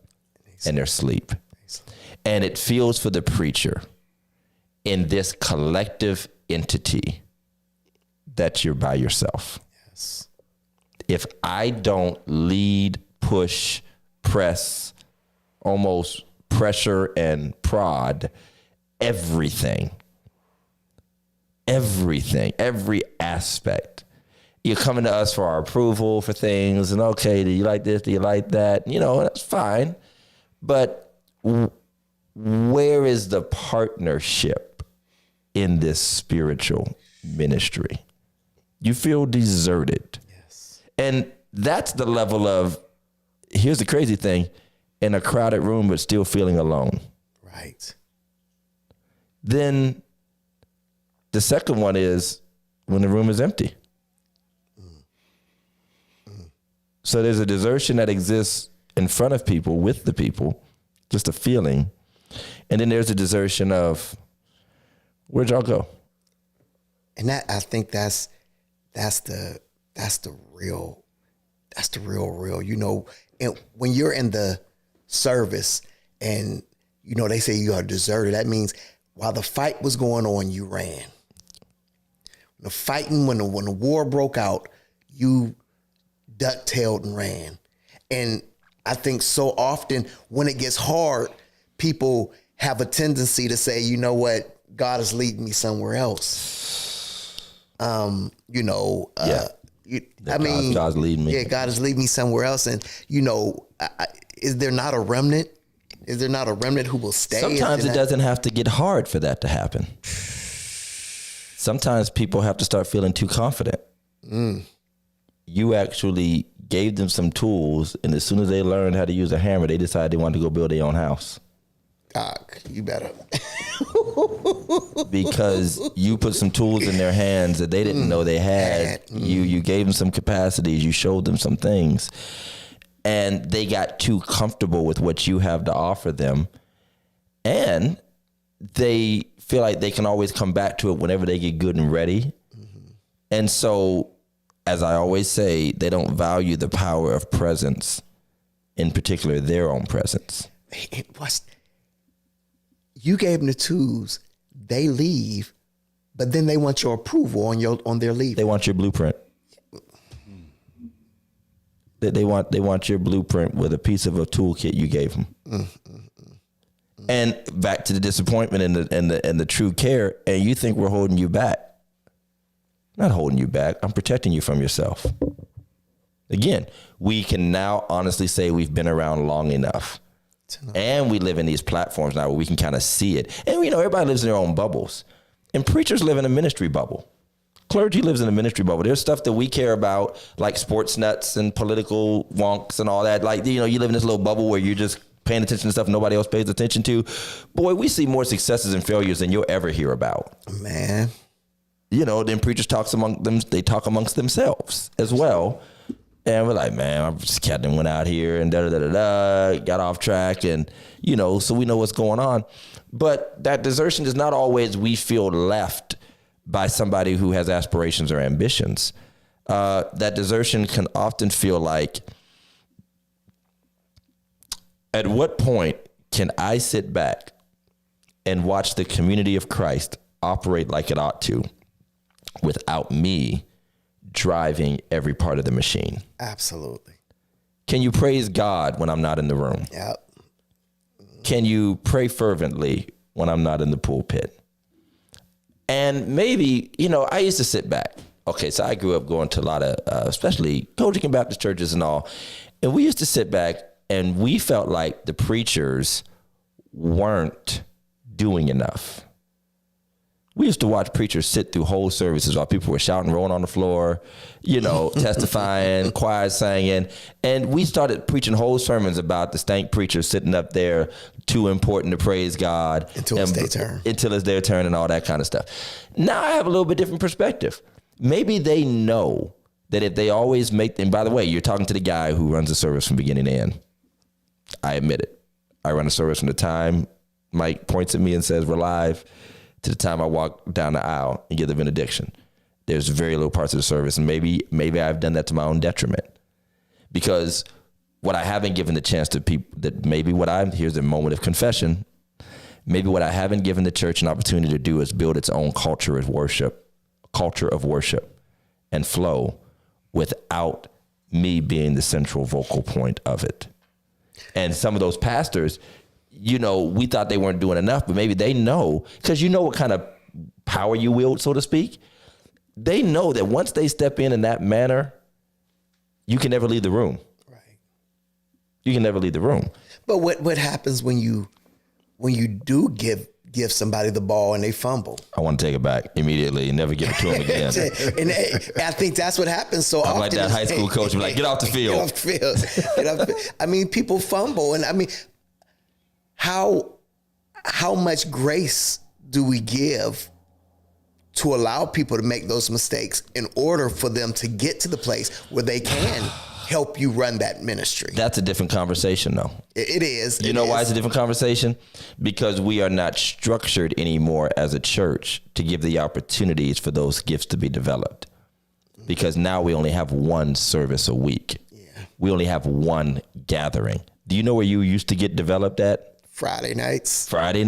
S1: and they're asleep. And it feels for the preacher in this collective entity that you're by yourself.
S2: Yes.
S1: If I don't lead, push, press, almost pressure and prod everything, every aspect. You're coming to us for our approval for things, and okay, do you like this? Do you like that? You know, that's fine. But where is the partnership in this spiritual ministry? You feel deserted. Yes. And that's the level of, here's the crazy thing, in a crowded room, but still feeling alone.
S2: Right.
S1: Then the second one is when the room is empty. So there's a desertion that exists in front of people, with the people, just a feeling. And then there's a desertion of, where'd y'all go?
S2: And that, I think that's the real, you know. And when you're in the service and, you know, they say you are deserted, that means while the fight was going on, you ran. The fighting, when the war broke out, you duck-tailed and ran. And I think so often when it gets hard, people have a tendency to say, you know what, God is leading me somewhere else. You know,
S1: God's leading me.
S2: Yeah, God is leading me somewhere else. And, you know, is there not a remnant? Is there not a remnant who will stay?
S1: Sometimes it doesn't have to get hard for that to happen. Sometimes people have to start feeling too confident. You actually gave them some tools, and as soon as they learned how to use a hammer, they decided they wanted to go build their own house.
S2: Doc, you better.
S1: Because you put some tools in their hands that they didn't know they had. You gave them some capacities. You showed them some things. And they got too comfortable with what you have to offer them. And they feel like they can always come back to it whenever they get good and ready. And so, as I always say, they don't value the power of presence, in particular their own presence.
S2: You gave them the tools, they leave, but then they want your approval on their leave.
S1: They want your blueprint. They want your blueprint with a piece of a toolkit you gave them. And back to the disappointment and the true care, and you think we're holding you back. Not holding you back. I'm protecting you from yourself. Again, we can now honestly say we've been around long enough. And we live in these platforms now where we can kind of see it. And we know everybody lives in their own bubbles. And preachers live in a ministry bubble. Clergy lives in a ministry bubble. There's stuff that we care about, like sports nuts and political wonks and all that. Like, you live in this little bubble where you're just paying attention to stuff nobody else pays attention to. Boy, we see more successes and failures than you'll ever hear about.
S2: Man.
S1: Then preachers talk amongst themselves as well. And we're like, man, I'm just Captain went out here and got off track. And, so we know what's going on. But that desertion is not always we feel left by somebody who has aspirations or ambitions. That desertion can often feel like, at what point can I sit back and watch the community of Christ operate like it ought to without me driving every part of the machine?
S2: Absolutely.
S1: Can you praise God when I'm not in the room?
S2: Yep.
S1: Can you pray fervently when I'm not in the pulpit? And maybe, I used to sit back. Okay, so I grew up going to a lot of, especially Kojic Baptist churches and all. And we used to sit back and we felt like the preachers weren't doing enough. We used to watch preachers sit through whole services while people were shouting, rolling on the floor, testifying, choir singing. And we started preaching whole sermons about the stank preachers sitting up there, too important to praise God.
S2: Until it's their turn.
S1: Until it's their turn and all that kind of stuff. Now I have a little bit different perspective. Maybe they know that if they always and by the way, you're talking to the guy who runs the service from beginning to end. I admit it. I run a service from the time Mike points at me and says, we're live, to the time I walk down the aisle and give the benediction. There's very little parts of the service. And maybe I've done that to my own detriment, because what I haven't given the chance to people here's a moment of confession. Maybe what I haven't given the church an opportunity to do is build its own culture of worship and flow without me being the central vocal point of it. And some of those pastors, we thought they weren't doing enough, but maybe they know, because what kind of power you wield, so to speak. They know that once they step in that manner, you can never leave the room.
S2: Right.
S1: You can never leave the room.
S2: But what happens when you do give somebody the ball and they fumble?
S1: I want to take it back immediately and never give it to them again.
S2: And I think that's what happens so often.
S1: I'm like that high school coach, be like, get off the field.
S2: Get off the field. Get off the field. I mean, people fumble, and I mean, how much grace do we give to allow people to make those mistakes in order for them to get to the place where they can help you run that ministry?
S1: That's a different conversation, though.
S2: It is.
S1: You know why it's a different conversation? Because we are not structured anymore as a church to give the opportunities for those gifts to be developed. Because now we only have one service a week.
S2: Yeah.
S1: We only have one gathering. Do you know where you used to get developed at?
S2: Friday nights,
S1: Sunday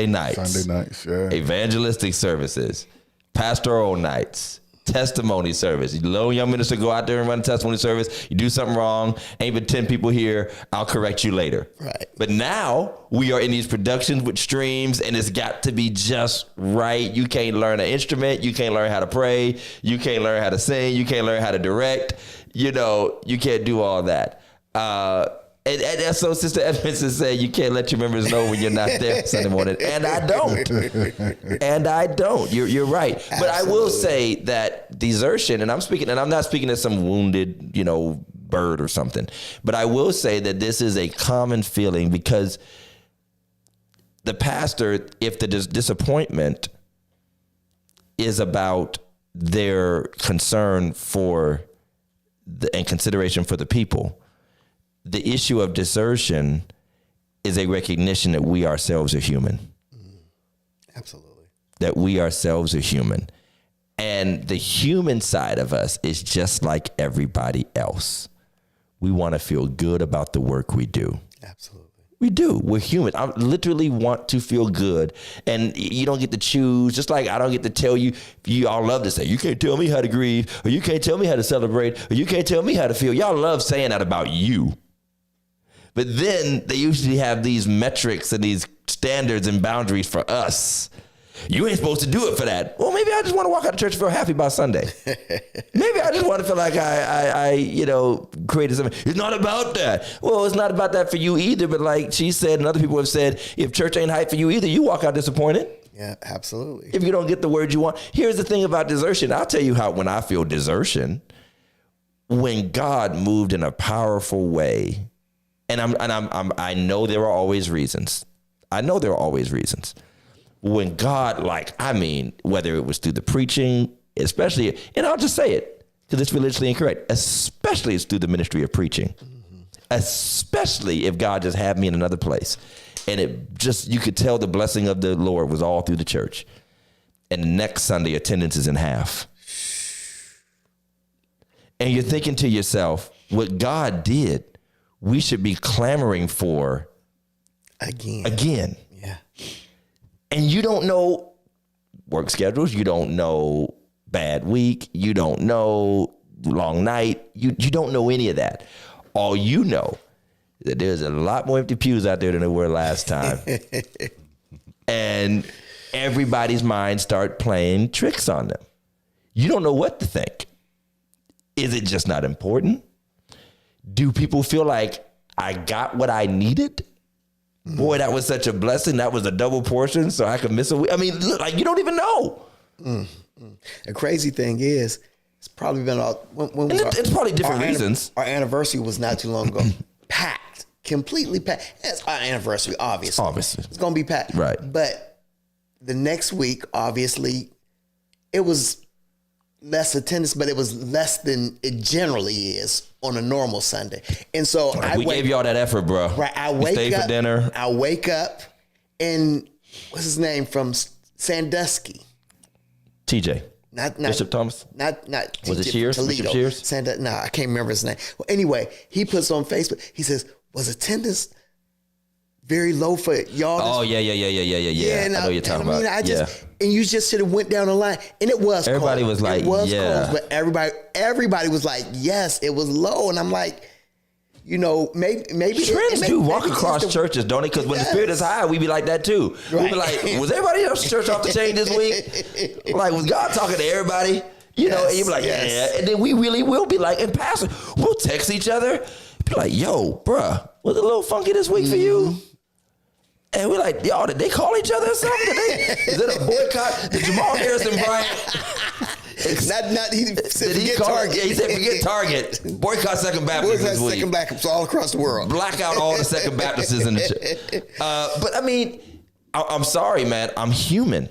S1: nights,
S3: yeah.
S1: Evangelistic services, pastoral nights, testimony service. You little young minister go out there and run a testimony service. You do something wrong, ain't but 10 people here. I'll correct you later.
S2: Right.
S1: But now we are in these productions with streams, and it's got to be just right. You can't learn an instrument. You can't learn how to pray. You can't learn how to sing. You can't learn how to direct. You can't do all that. And so Sister Evans is saying you can't let your members know when you're not there Sunday morning. And I don't. You're right. Absolutely. But I will say that desertion, and I'm not speaking as some wounded, bird or something. But I will say that this is a common feeling because the pastor, if the disappointment is about their concern for and consideration for the people, the issue of desertion is a recognition that we ourselves are human.
S2: Absolutely.
S1: That we ourselves are human. And the human side of us is just like everybody else. We want to feel good about the work we do.
S2: Absolutely.
S1: We do. We're human. I literally want to feel good. And you don't get to choose, just like I don't get to tell you, you all love to say, you can't tell me how to grieve, or you can't tell me how to celebrate, or you can't tell me how to feel. Y'all love saying that about you. But then they usually have these metrics and these standards and boundaries for us. You ain't supposed to do it for that. Well, maybe I just want to walk out of church and feel happy by Sunday. Maybe I just want to feel like I created something. It's not about that. Well, it's not about that for you either. But like she said, and other people have said, if church ain't hype for you either, you walk out disappointed.
S2: Yeah, absolutely.
S1: If you don't get the word you want. Here's the thing about desertion. I'll tell you how, when I feel desertion, when God moved in a powerful way, and I know there are always reasons. When God, whether it was through the preaching, especially, and I'll just say it because it's religiously incorrect, especially it's through the ministry of preaching, especially if God just had me in another place. And you could tell the blessing of the Lord was all through the church. And the next Sunday, attendance is in half. And you're thinking to yourself, what God did, we should be clamoring for again.
S2: Yeah.
S1: And you don't know work schedules. You don't know bad week. You don't know long night. You don't know any of that. All you know that there's a lot more empty pews out there than there were last time. And everybody's minds start playing tricks on them. You don't know what to think. Is it just not important? Do people feel like I got what I needed? Boy, that was such a blessing. That was a double portion, so I could miss a week. I mean, look, you don't even know.
S2: The crazy thing is, it's probably been
S1: it's probably different reasons.
S2: Our anniversary was not too long ago. Packed, completely packed. It's our anniversary, obviously. It's going to be packed.
S1: Right.
S2: But the next week, obviously, it was less attendance, but it was less than it generally is on a normal Sunday. And so
S1: we gave y'all that effort, bro.
S2: Right.
S1: Stayed for dinner.
S2: I wake up and what's his name from Sandusky?
S1: TJ.
S2: Not
S1: Bishop Thomas.
S2: Not
S1: was it Shears?
S2: Toledo.
S1: Bishop Shears?
S2: No, I can't remember his name. Well, anyway, he puts on Facebook. He says, "Was attendance very low for y'all?"
S1: Oh yeah. I know you're talking about.
S2: And you just should have went down the line, and it was.
S1: Everybody
S2: cold.
S1: was like,
S2: it was
S1: yeah.
S2: cold, but everybody was like, yes, it was low, and I'm like, maybe
S1: trends do walk across churches, don't they? Because when the spirit is high, we be like that too. Right. We be like, was everybody else's church off the chain this week? Like, was God talking to everybody? You know, and you be like, yeah. And then we really will be like, and pastor, we'll text each other, be like, yo, bruh, was it a little funky this week for you? And we're like, y'all, did they call each other or something? Is it a boycott? Did Jamal Harrison Bryant?
S2: He said forget Target.
S1: Yeah, he said forget Target. Boycott Second Baptist this week.
S2: Second Baptist all across the world.
S1: Black out all the Second Baptists in the church. But I mean, I'm sorry, man. I'm human.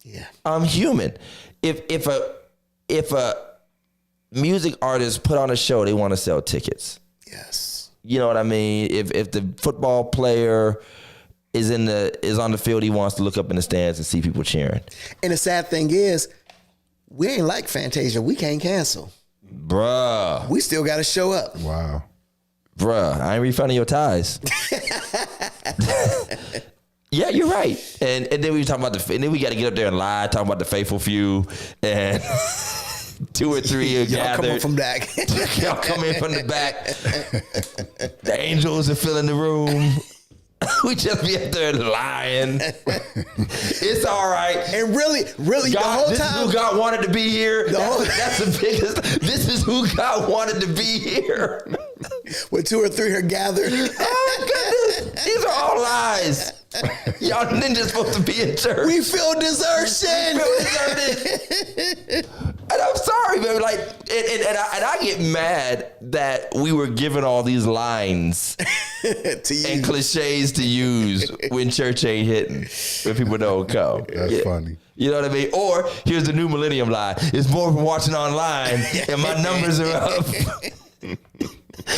S2: Yeah,
S1: I'm human. If a music artist put on a show, they want to sell tickets.
S2: Yes.
S1: You know what I mean? If the football player is on the field, he wants to look up in the stands and see people cheering. And
S2: the sad thing is, we ain't like Fantasia. We can't cancel.
S1: Bruh.
S2: We still got to show up.
S3: Wow.
S1: Bruh, I ain't refunding your ties. Yeah, you're right. And then we talking about and then we got to get up there and lie, talking about the faithful few and 2 or 3 are gathered.
S2: Come from back.
S1: Y'all come in from the back. The angels are filling the room. We just be up there lying. It's all right.
S2: And really, God, the whole
S1: this
S2: time.
S1: This is who God wanted to be here. That's the biggest. This is who God wanted to be here.
S2: Where 2 or 3 are gathered.
S1: Oh my goodness. These are all lies. Y'all ninjas supposed to be in church.
S2: We feel desertion.
S1: We feel deserted. And I'm sorry, man. Like, and I get mad that we were given all these lines and cliches to use when church ain't hitting, when people don't come.
S3: That's funny.
S1: You know what I mean? Or here's the new millennium lie. It's more from watching online and my numbers are up.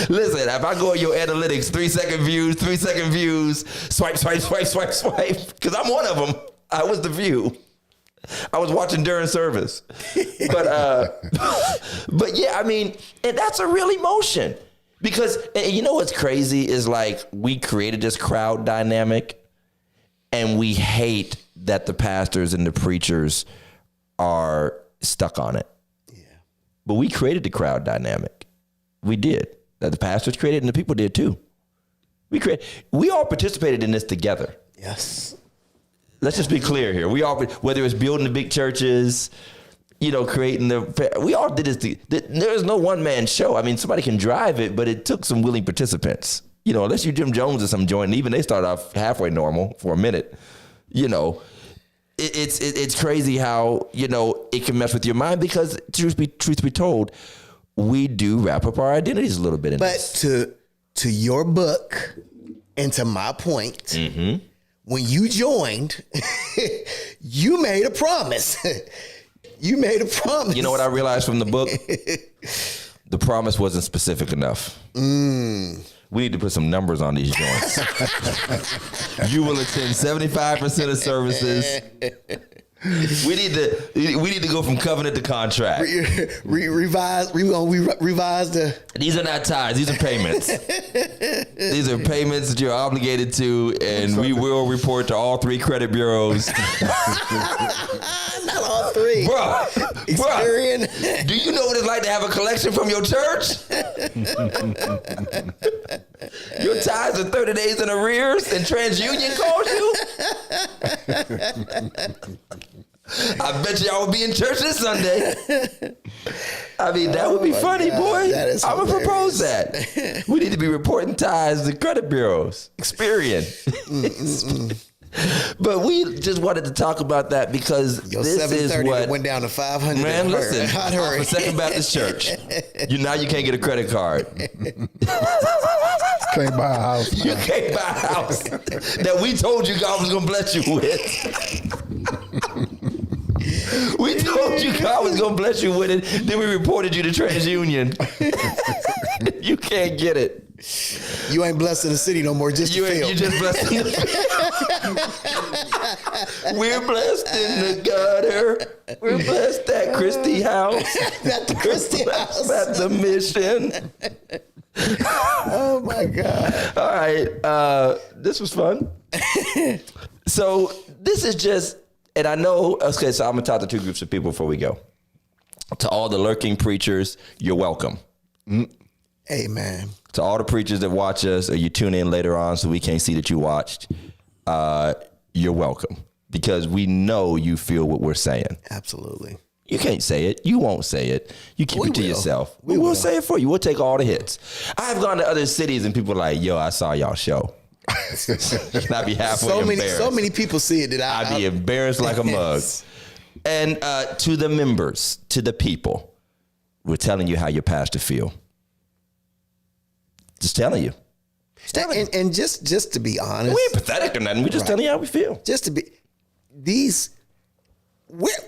S1: Listen, if I go in your analytics, 3-second views, swipe, because I'm one of them. I was the view. I was watching during service. But yeah, I mean, and that's a real emotion. Because, and you know what's crazy is like we created this crowd dynamic and we hate that the pastors and the preachers are stuck on it. Yeah. But we created the crowd dynamic. We did. That the pastors created and the people did too. We all participated in this together.
S2: Yes.
S1: Let's just be clear here. We all, whether it's building the big churches, you know, creating we all did this. There's no one-man show. I mean, somebody can drive it, but it took some willing participants. You know, unless you're Jim Jones or some joint, even they start off halfway normal for a minute. You know, it's crazy how, you know, it can mess with your mind because truth be told, we do wrap up our identities a little bit in this.
S2: But to your book and to my point, when you joined, you made a promise. You made a promise.
S1: You know what I realized from the book? The promise wasn't specific enough. We need to put some numbers on these joints. You will attend 75% of services. We need to go from covenant to contract.
S2: Revise the.
S1: These are not tithes. These are payments. These are payments that you're obligated to, and we will report to all 3 credit bureaus.
S2: Not all 3.
S1: Bruh,
S2: Experian.
S1: Do you know what it's like to have a collection from your church? Your tithes are 30 days in arrears, and TransUnion calls you? I bet y'all will be in church this Sunday. I mean, that would be funny, boy. I would propose that. We need to be reporting tithes to credit bureaus. Experian. But we just wanted to talk about that because this is what
S2: went down to 500.
S1: Man, listen, I'm a Second Baptist Church. Now you can't get a credit card.
S3: Can't buy a house.
S1: You can't buy a house that we told you God was gonna bless you with. We told you God was gonna bless you with it. Then we reported you to TransUnion. You can't get it.
S2: You ain't blessed in the city no more. Just
S1: you just blessed in the We're blessed in the gutter. We're blessed at Christie House.
S2: At the Christie House.
S1: At the Mission.
S2: Oh my God.
S1: All right. This was fun. So this is just, and I know, okay, so I'm going to talk to 2 groups of people before we go. To all the lurking preachers, you're welcome.
S2: Amen.
S1: To all the preachers that watch us or you tune in later on so we can't see that you watched, you're welcome. Because we know you feel what we're saying.
S2: Absolutely.
S1: You can't say it. You won't say it. You keep it to yourself. We will say it for you. We'll take all the hits. I've gone to other cities and people are like, yo, I saw y'all show. And I'd be halfway embarrassed.
S2: So many people see it that
S1: I'd be embarrassed like a mug. And to the members, to the people, we're telling you how your pastor feel. Just telling you.
S2: And just to be honest,
S1: we ain't pathetic or nothing. We're just telling you how we feel.
S2: Just to be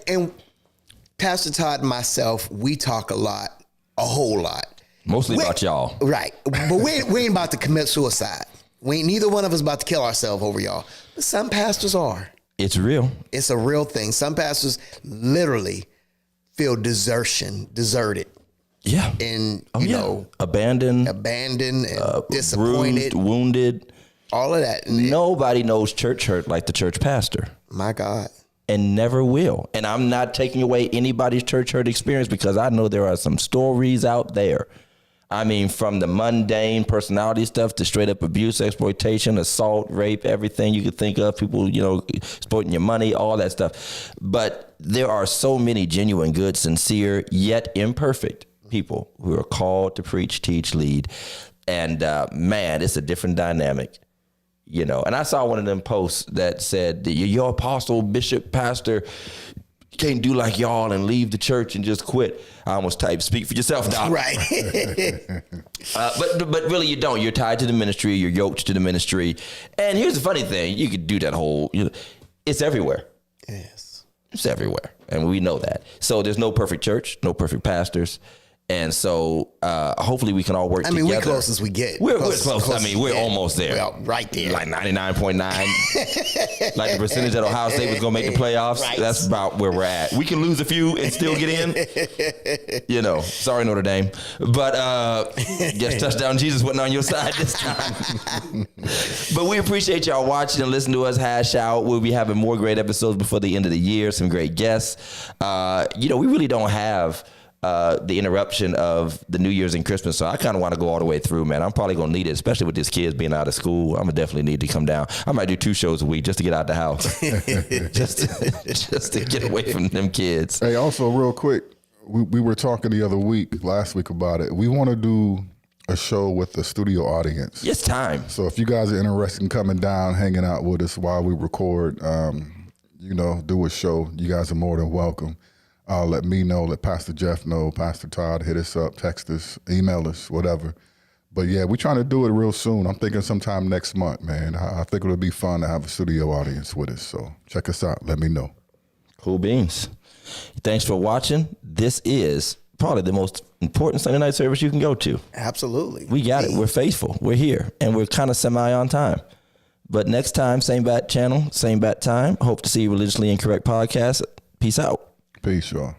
S2: and Pastor Todd and myself, we talk a whole lot.
S1: Mostly about y'all.
S2: Right. But we ain't about to commit suicide. Neither one of us about to kill ourselves over y'all. But some pastors are.
S1: It's real.
S2: It's a real thing. Some pastors literally feel deserted.
S1: Yeah.
S2: And, you know.
S1: Abandoned
S2: and disappointed.
S1: Bruised, wounded.
S2: All of that.
S1: Nobody knows church hurt like the church pastor.
S2: My God.
S1: And never will. And I'm not taking away anybody's church hurt experience because I know there are some stories out there. I mean, from the mundane personality stuff to straight up abuse, exploitation, assault, rape, everything you could think of, people, you know, exploiting your money, all that stuff. But there are so many genuine, good, sincere, yet imperfect people who are called to preach, teach, lead. And man, it's a different dynamic, you know. And I saw one of them posts that said, your apostle, bishop, pastor can't do like y'all and leave the church and just quit. I almost typed, speak for yourself, Doc.
S2: Right.
S1: But really you don't. You're tied to the ministry. You're yoked to the ministry. And here's the funny thing. You could do that whole, it's everywhere.
S2: Yes.
S1: It's everywhere. And we know that. So there's no perfect church, no perfect pastors. And so hopefully we can all work together.
S2: We're close as we get.
S1: We're close. I mean, we're almost there.
S2: Well, right there.
S1: Like 99.9. Like the percentage that Ohio State was going to make the playoffs. Right. That's about where we're at. We can lose a few and still get in. Sorry, Notre Dame. But guess touchdown Jesus wasn't on your side this time. But we appreciate y'all watching and listening to us hash out. We'll be having more great episodes before the end of the year. Some great guests. We really don't have the interruption of the New Year's and Christmas. So I kind of want to go all the way through, man. I'm probably going to need it, especially with these kids being out of school. I'm going to definitely need to come down. I might do 2 shows a week just to get out the house. just to get away from them kids.
S3: Hey, also real quick, we were talking last week about it. We want to do a show with the studio audience.
S1: It's time.
S3: So if you guys are interested in coming down, hanging out with us while we record, do a show, you guys are more than welcome. Let me know, let Pastor Jeff know, Pastor Todd, hit us up, text us, email us, whatever. But yeah, we're trying to do it real soon. I'm thinking sometime next month, man. I think it'll be fun to have a studio audience with us. So check us out. Let me know.
S1: Cool beans. Thanks for watching. This is probably the most important Sunday night service you can go to.
S2: Absolutely.
S1: We got it. We're faithful. We're here. And we're kind of semi on time. But next time, same bat channel, same bat time. Hope to see you Religiously Incorrect podcast. Peace out.
S3: Peace, y'all.